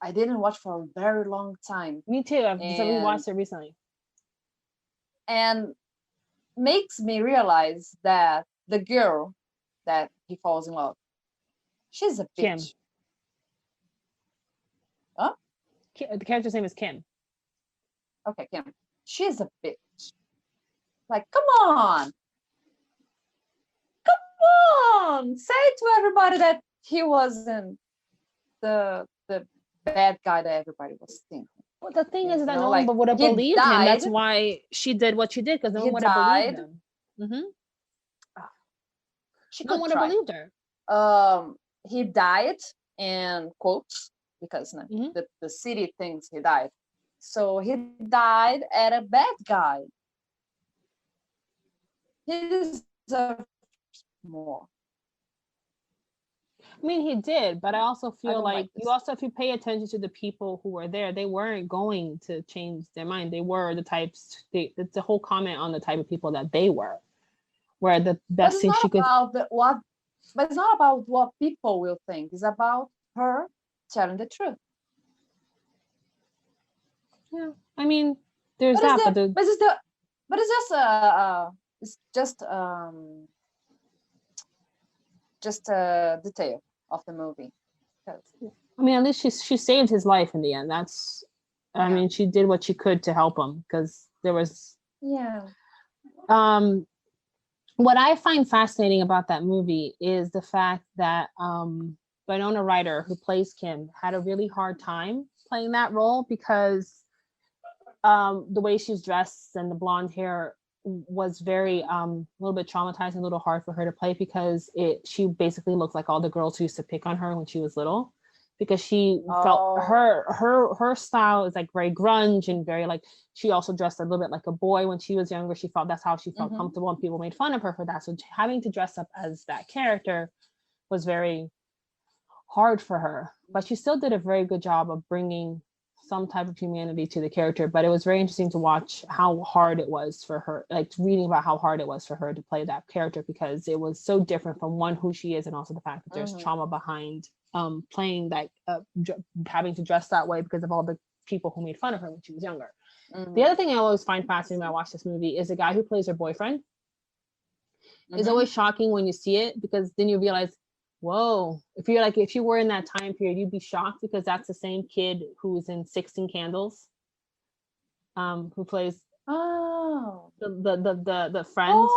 I didn't watch for a very long time, Me too. I've just and rewatched it recently. makes me realize that the girl that he falls in love, she's a Kim. bitch. Huh? The character's name is Kim. Okay, Kim. She's a bitch. Like, come on. Say to everybody that he wasn't the bad guy that everybody was thinking. Well, the thing is that no like, one would have he believed him. That's died. why she did what she did, because no He one would have believed died. him. Hmm. She No one could would have try. believed her. He died in quotes because Mhm. the city thinks he died. So he died at a bad guy. He deserves more. I mean, he did, but I also I feel don't like like this. you also, if you pay attention to the people who were there, they weren't going to change their mind. They were the types. It's a whole comment on the type of people that they were. Where the But best it's thing not she could. about but it's not about what people will think. It's about her telling the truth. Yeah, I mean, there's But it's that, the but the but it's the but it's just a detail of the movie. I mean, at least she saved his life in the end. That's, I Yeah. mean, she did what she could to help him, because there was Yeah. What I find fascinating about that movie is the fact that Winona Ryder, who plays Kim, had a really hard time playing that role, because the way she's dressed and the blonde hair was very a little bit traumatizing, a little hard for her to play, because she basically looked like all the girls who used to pick on her when she was little, because she felt her style is like very grunge and very like, she also dressed a little bit like a boy when she was younger. She felt that's how she felt comfortable, and people made fun of her for that. So having to dress up as that character was very hard for her, but she still did a very good job of bringing some type of humanity to the character. But it was very interesting to watch how hard it was for her, like reading about how hard it was for her to play that character, because it was so different from one, who she is, and also the fact that there's trauma behind playing that, having to dress that way because of all the people who made fun of her when she was younger. The other thing I always find fascinating when I watch this movie is the guy who plays her boyfriend. It's always shocking when you see it, because then you realize, whoa, if you were in that time period, you'd be shocked, because that's the same kid who's in 16 Candles, who plays the friend.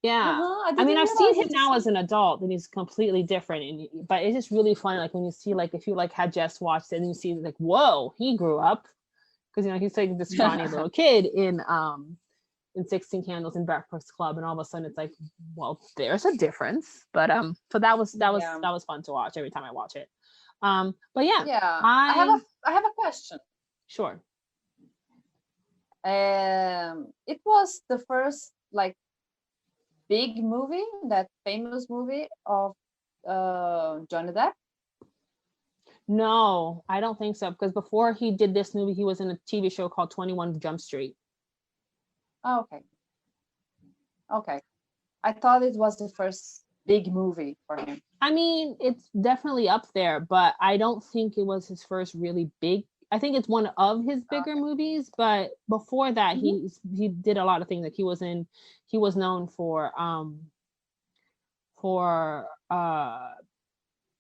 Yeah. I mean, I've seen him now as an adult, and he's completely different. But it's just really funny, like when you see, like if you like had just watched it and you see like, whoa, he grew up, because he's like this scrawny little kid in 16 Candles and Breakfast Club, and all of a sudden it's like, well, there's a difference. But so that was fun to watch every time I watch it. But yeah, I have a question. Sure. It was the first like big movie, that famous movie of Johnny Depp? No, I don't think so, because before he did this movie, he was in a TV show called 21 Jump Street. Oh, okay. I thought it was the first big movie for him. I mean, it's definitely up there, but I don't think it was his first really big. I think it's one of his bigger movies, but before that, he did a lot of things. Like he was known for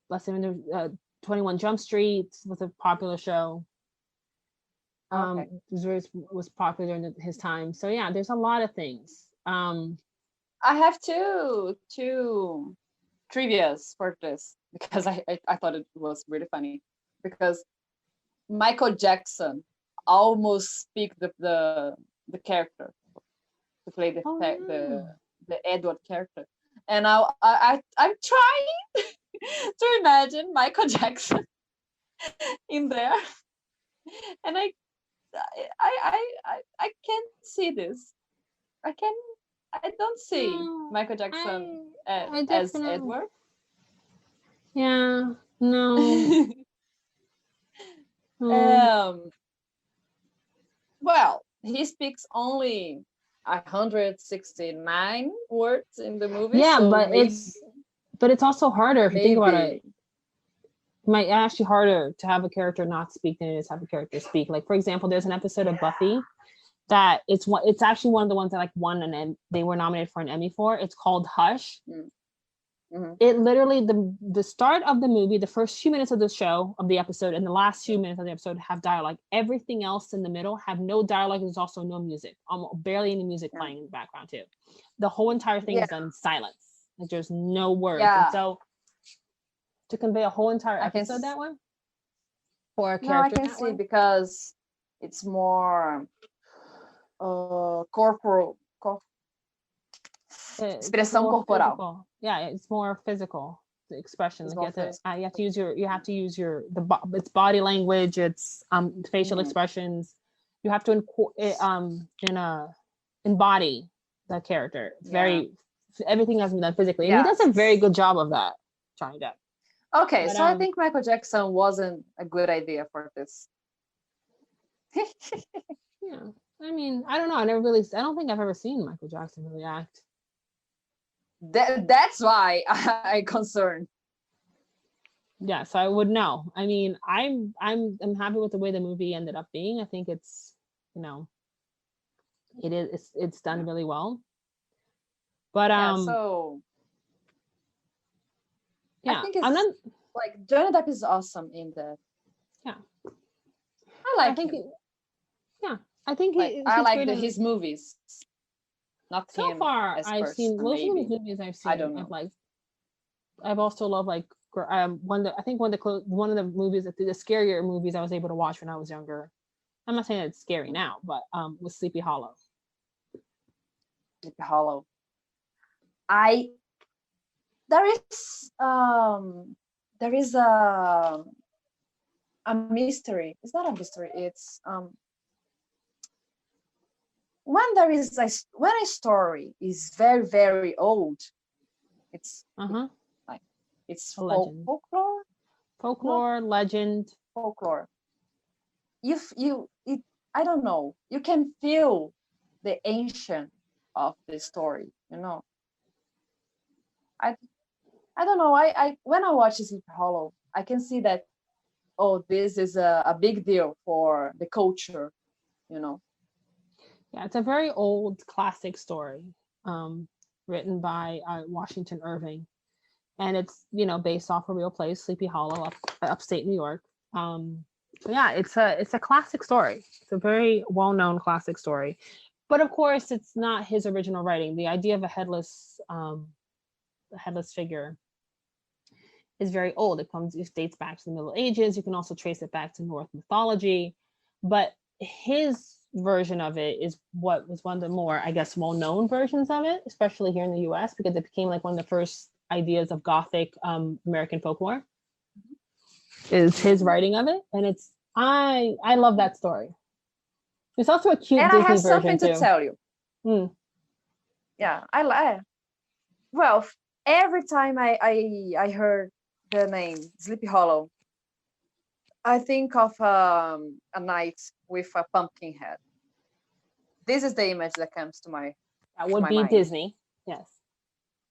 let's say 21 Jump Street was a popular show. Was popular during his time. So yeah, there's a lot of things. I have two trivias for this, because I thought it was really funny, because Michael Jackson almost picked the character to play the Edward character, and I'm trying to imagine Michael Jackson in there, and I can't see this. I don't see Michael Jackson as Edward. Yeah, no. Well, he speaks only 169 words in the movie. Yeah, So but it's also harder if you think about it. maybe. It might actually harder to have a character not speak than it is to have a character speak. Like, for example, there's an episode of Buffy that it's actually one of the ones that like won they were nominated for an Emmy for. It's called Hush. Mm-hmm. It literally the start of the movie, the first few minutes of the show of the episode, and the last few minutes of the episode have dialogue. Everything else in the middle have no dialogue. There's also no music, barely any music playing in the background too. The whole entire thing is done silence. Like there's no words. And so to convey a whole entire episode that way for a character, I can see because it's more corporal. Expressão corporal. Physical. Yeah, it's more physical. The expression. Like you have to use your it's body language. It's facial expressions. You have to embody the character. It's very everything has been done physically, and he does a very good job of that. Johnny Depp. Okay, so I think Michael Jackson wasn't a good idea for this. Yeah, I mean, I don't know. I don't think I've ever seen Michael Jackson really act. That's why I'm concerned. Yeah, so I would know. I mean, I'm happy with the way the movie ended up being. I think it's, it's done really well. But I think I'm not like Johnny Depp is awesome in that. Yeah, I him. I think I like his movies. Not so him far. I've seen most of his movies. I don't know. I've also loved like one of the movies, the scarier movies I was able to watch when I was younger. I'm not saying it's scary now, but was Sleepy Hollow. Sleepy Hollow. There is a mystery. It's not a mystery. It's when a story is very, very old, it's it's folklore, legend. Folklore. I don't know. You can feel the ancient of the story. I don't know. I when I watch Sleepy Hollow, I can see that. Oh, this is a big deal for the culture. Yeah, it's a very old classic story, written by Washington Irving, and it's based off a real place, Sleepy Hollow, upstate New York. So yeah, it's a classic story. It's a very well-known classic story, but of course, it's not his original writing. The idea of a headless figure is very old. It dates back to the Middle Ages. You can also trace it back to Norse mythology, but his version of it is what was one of the more, I guess, well-known versions of it, especially here in the US, because it became like one of the first ideas of Gothic American folklore is his writing of it. And it's I love that story. It's also a cute Disney version too. And I have something to tell you. Yeah, well, every time I heard the name Sleepy Hollow, I think of a night with a pumpkin head. This is the image that comes to my That would be mind. Disney. Yes.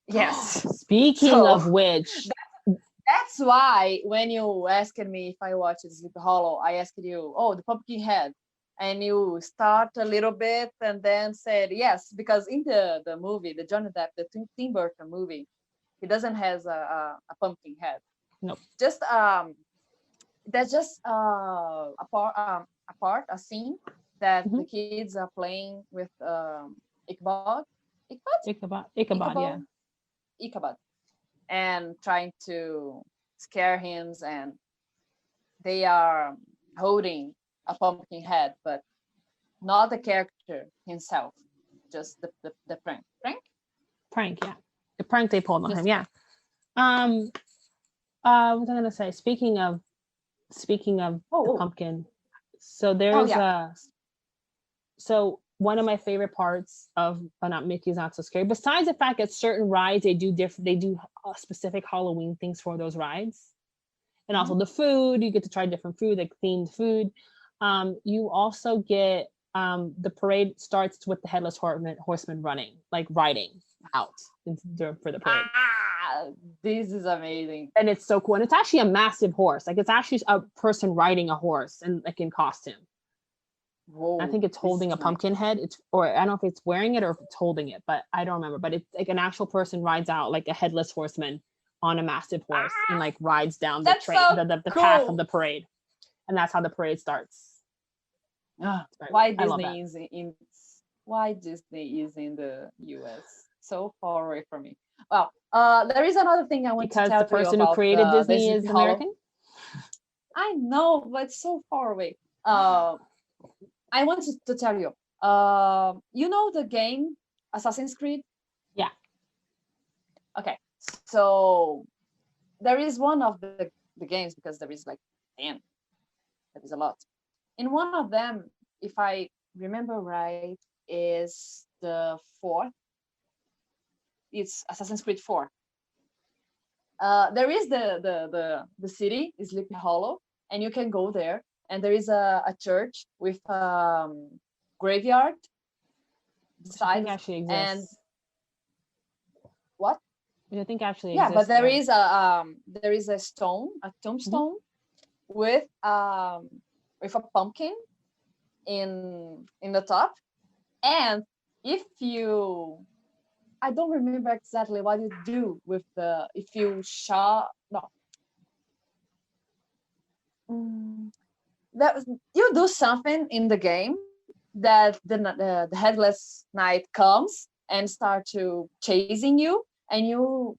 Yes. Speaking of which. That's why when you asked me if I watched Sleepy Hollow, I asked you, the pumpkin head. And you start a little bit and then said yes, because in the movie, the Johnny Depp, the Tim Burton movie, he doesn't have a pumpkin head. No. Just there's just a scene that the kids are playing with Ichabod, and trying to scare him, and they are holding a pumpkin head, but not the character himself, just the prank, yeah, the prank they pulled on him. Yeah. What was I gonna say? Speaking of the pumpkin, so there's so one of my favorite parts of Not Mickey's Not So Scary, besides the fact that certain rides they do specific Halloween things for those rides, and also the food, you get to try different food, like themed food. You also get the parade starts with the headless horseman running, like riding out for the parade. This is amazing. And it's so cool. And it's actually a massive horse. Like it's actually a person riding a horse and like in costume. Whoa, I think it's holding a pumpkin head. Or I don't know if it's wearing it or if it's holding it, but I don't remember. But it's like an actual person rides out like a headless horseman on a massive horse and like rides down the path of the parade. And that's how the parade starts. Why Disney is in the US so far away from me? Well, there is another thing I want to tell you about. Because the person who created Disney is American? I know, but it's so far away. I want to tell you, you know the game Assassin's Creed? Yeah. Okay, so there is one of the games, because there is like 10. There is a lot. In one of them, if I remember right, is the 4th. It's Assassin's Creed 4. There is the city, Sleepy Hollow, and you can go there. And there is a church with graveyard beside. Actually exists. And what? I think actually exists. Yeah, but there is a tombstone with a pumpkin in the top. And if you, I don't remember exactly what you do with if you shot, no. That you do something in the game that the headless knight comes and start to chasing you, and you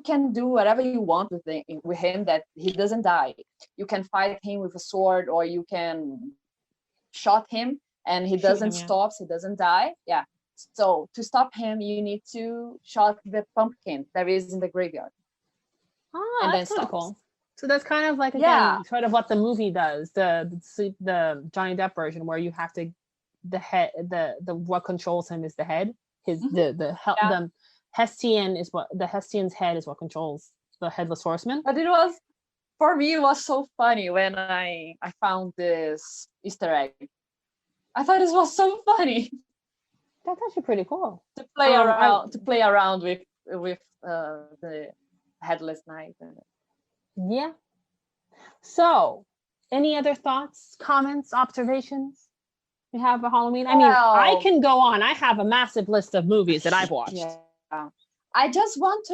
can do whatever you want with him, that he doesn't die. You can fight him with a sword, or you can shot him and he doesn't stop, he doesn't die. Yeah. So to stop him, you need to shot the pumpkin that is in the graveyard. And that's kind of cool. So that's kind of like, again, sort of what the movie does, the Johnny Depp version, where you have to, what controls him is the head. The Hestian's head is what controls the headless horseman. But for me, it was so funny when I found this Easter egg. I thought it was so funny. That's actually pretty cool. To play around with the headless knight. Yeah. So, any other thoughts, comments, observations you have for Halloween? I mean, I can go on. I have a massive list of movies that I've watched. Yeah. I just want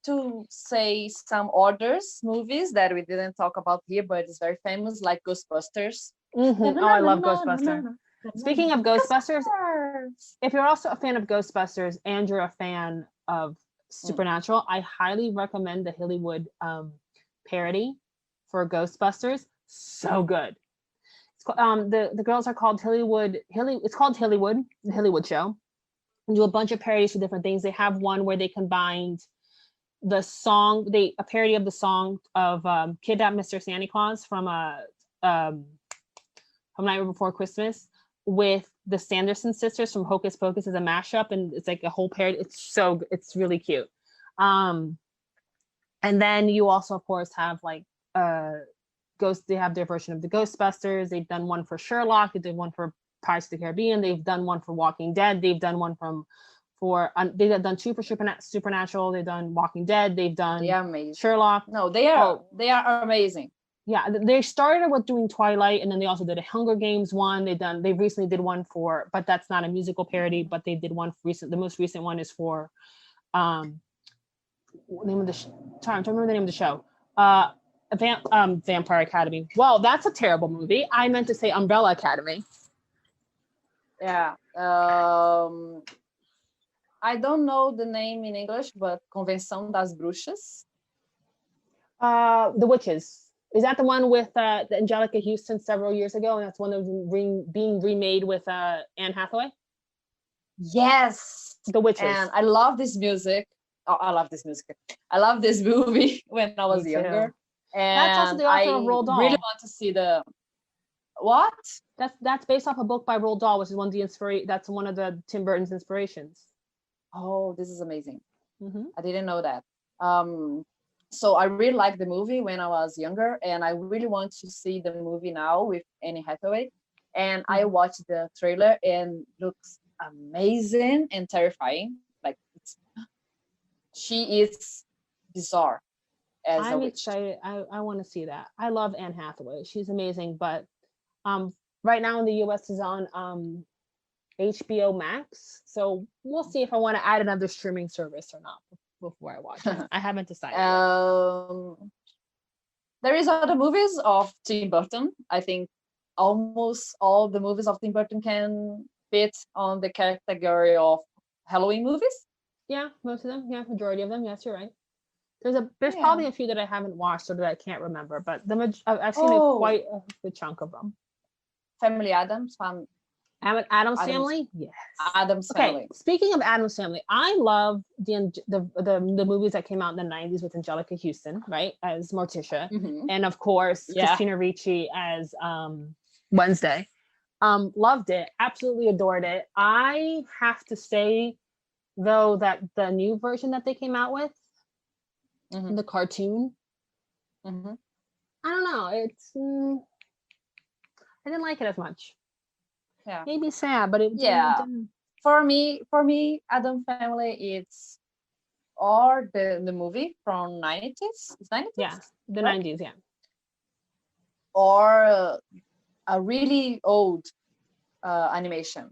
to say some others movies that we didn't talk about here, but it's very famous, like Ghostbusters. Oh, I love Ghostbusters. Speaking of Ghostbusters, if you're also a fan of Ghostbusters and you're a fan of Supernatural, I highly recommend the Hollywood parody for Ghostbusters. So good. It's the girls are called Hollywood. It's called Hollywood, the Hollywood show. And do a bunch of parodies for different things. They have one where they combined the song, a parody of the song of Kidnap Mr. Santa Claus from Nightmare Before Christmas, with the Sanderson sisters from Hocus Pocus as a mashup, and it's like a whole parody. It's really cute. And then you also, of course, have like they have their version of the Ghostbusters. They've done one for Sherlock. They did one for Pirates of the Caribbean. They've done one for Walking Dead. They've done one they've done two for Supernatural. They've done Walking Dead. They've done Sherlock. No, they are amazing. Yeah, they started with doing Twilight, and then they also did a Hunger Games one. They recently did one for, but that's not a musical parody, but they did one for the most recent one is for I'm trying to remember the name of the show. Vampire Academy. Well, that's a terrible movie. I meant to say Umbrella Academy. Yeah. I don't know the name in English, but Convenção das Bruxas. The Witches. Is that the one with the Angelica Houston several years ago? And that's one that was being remade with Anne Hathaway? Yes. The Witches. And I love this music. Oh, I love this music. I love this movie when I was younger. And that's also the author of Roald Dahl. I really want to see what? That's based off a book by Roald Dahl, which is that's one of the Tim Burton's inspirations. Oh, this is amazing. I didn't know that. So I really liked the movie when I was younger, and I really want to see the movie now with Anne Hathaway. and I watched the trailer and looks amazing and terrifying. Like she is bizarre as a I'm witch. excited. I want to see that. I love Anne Hathaway. She's amazing. But right now in the US is on HBO Max. So we'll see if I want to add another streaming service or not before I watch it. I haven't decided yet. There is other movies of Tim Burton. I think almost all the movies of Tim Burton can fit on the category of Halloween movies. Yeah, most of them. Yeah, majority of them. Yes, you're right. There's Yeah. probably a few that I haven't watched or that I can't remember, but I've seen quite a good chunk of them. Family Adams, Addams Family, yes. Addams Family. Okay, speaking of Addams Family, I love the movies that came out in the 90s with Angelica Houston, right, as Morticia, and of course Christina Ricci as Wednesday. Loved it, absolutely adored it. I have to say though that the new version that they came out with, the cartoon, I don't know, it's I didn't like it as much. Yeah, made me sad, but it didn't. For me, Adam Family, it's or the movie from 90s. It's 90s? Yeah, the right? 90s, yeah. Or a really old animation.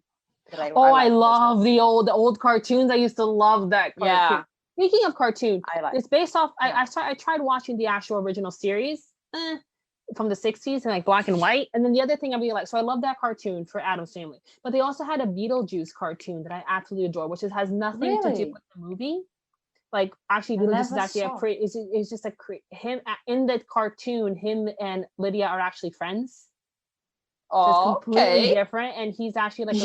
That I love the old cartoons. I used to love that cartoon. Yeah. Speaking of cartoon, it's based off. Yeah. I tried watching the actual original series from the 60s and like black and white. And then the other thing I really like, so I love that cartoon for Addams Family. But they also had a Beetlejuice cartoon that I absolutely adore, which has nothing to do with the movie. Like actually, Beetlejuice is actually it's just him in the cartoon. Him and Lydia are actually friends. So it's completely different, and he's actually like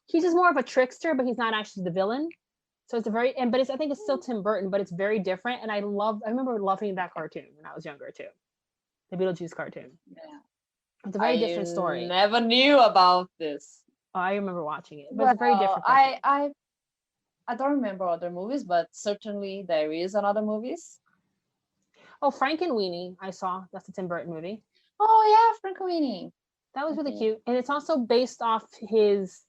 he's just more of a trickster, but he's not actually the villain. So it's a very but I think it's still Tim Burton, but it's very different. And I remember loving that cartoon when I was younger too, the Beetlejuice cartoon. Yeah, it's a very different story. Never knew about this. Oh, I remember watching it, but it's a very different cartoon. I don't remember other movies, but certainly there is another movies. Oh, Frankenweenie, I saw. That's a Tim Burton movie. Oh yeah, Frankenweenie. That was really cute. And it's also based off his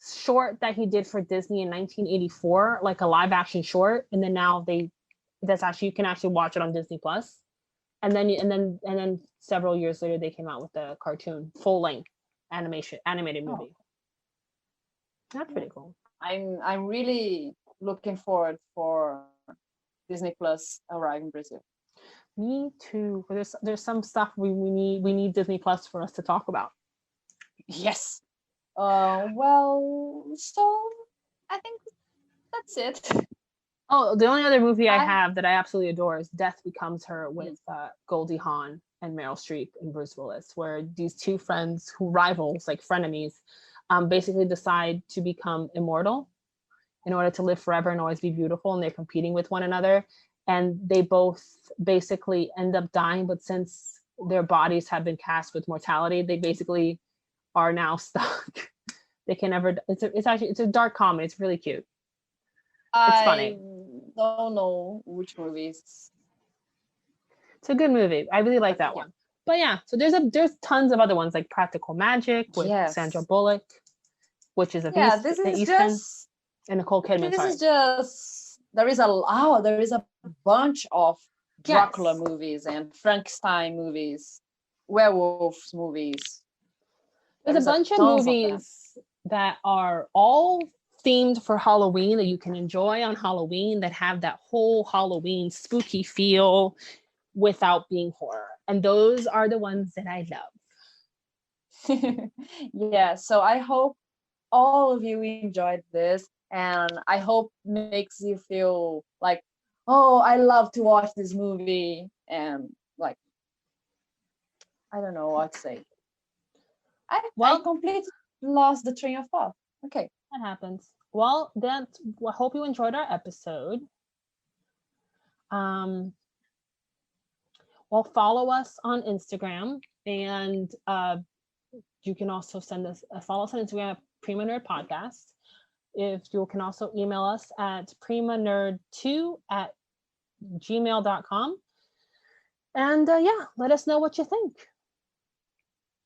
short that he did for Disney in 1984, like a live action short. And then now you can actually watch it on Disney Plus. And then several years later they came out with the cartoon, full length animated movie. That's pretty cool. I'm really looking forward for Disney Plus arriving in Brazil. Me too. But there's some stuff we need Disney Plus for us to talk about. Yes. Well, so I think that's it. Oh, the only other movie I have that I absolutely adore is Death Becomes Her with Goldie Hawn and Meryl Streep and Bruce Willis, where these two friends who rivals, like frenemies, basically decide to become immortal in order to live forever and always be beautiful, and they're competing with one another. And they both basically end up dying, but since their bodies have been cast with mortality, they basically are now stuck. They can never. It's a dark comedy. It's really cute. It's funny. I don't know which movies. It's a good movie. I really like that one. But yeah, so there's tons of other ones like Practical Magic with Sandra Bullock, which is and Nicole Kidman. This is just. There is a bunch of Dracula movies and Frankenstein movies, werewolves movies. There's a bunch of movies that are all themed for Halloween that you can enjoy on Halloween that have that whole Halloween spooky feel without being horror. And those are the ones that I love. Yeah, so I hope all of you enjoyed this. And I hope makes you feel like, oh, I love to watch this movie. And like, I don't know what to say. I completely lost the train of thought. Okay. That happens. Well, I hope you enjoyed our episode. Well, follow us on Instagram, and you can also follow us on Instagram at Prima Nerd Podcast. If you can also email us at primanerd2@gmail.com. And let us know what you think.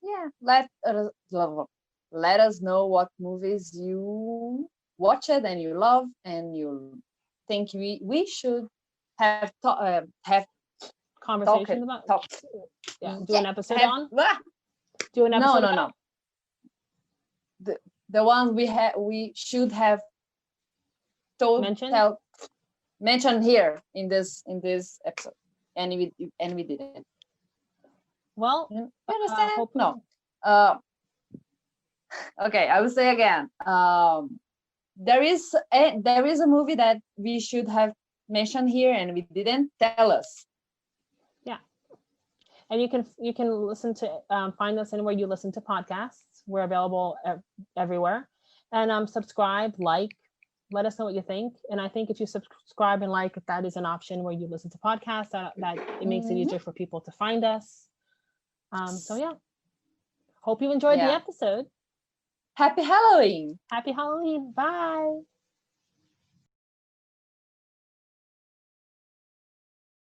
yeah, let us know what movies you watched and you love and you think we should have talked Conversations about, talked yeah, do yeah an episode have on, ah, do an no episode no about. no the ones we should have told Mention. tell mentioned here in this episode and we didn't. Well, You understand? hope No. you. Okay, I will say again. There is a movie that we should have mentioned here and we didn't. Tell us. Yeah, and you can listen to find us anywhere you listen to podcasts. We're available everywhere, and subscribe, like, let us know what you think. And I think if you subscribe and like, if that is an option where you listen to podcasts, that it makes it Mhm. easier for people to find us. So yeah, hope you enjoyed the Yeah. episode. Happy Halloween. Happy Halloween. Bye.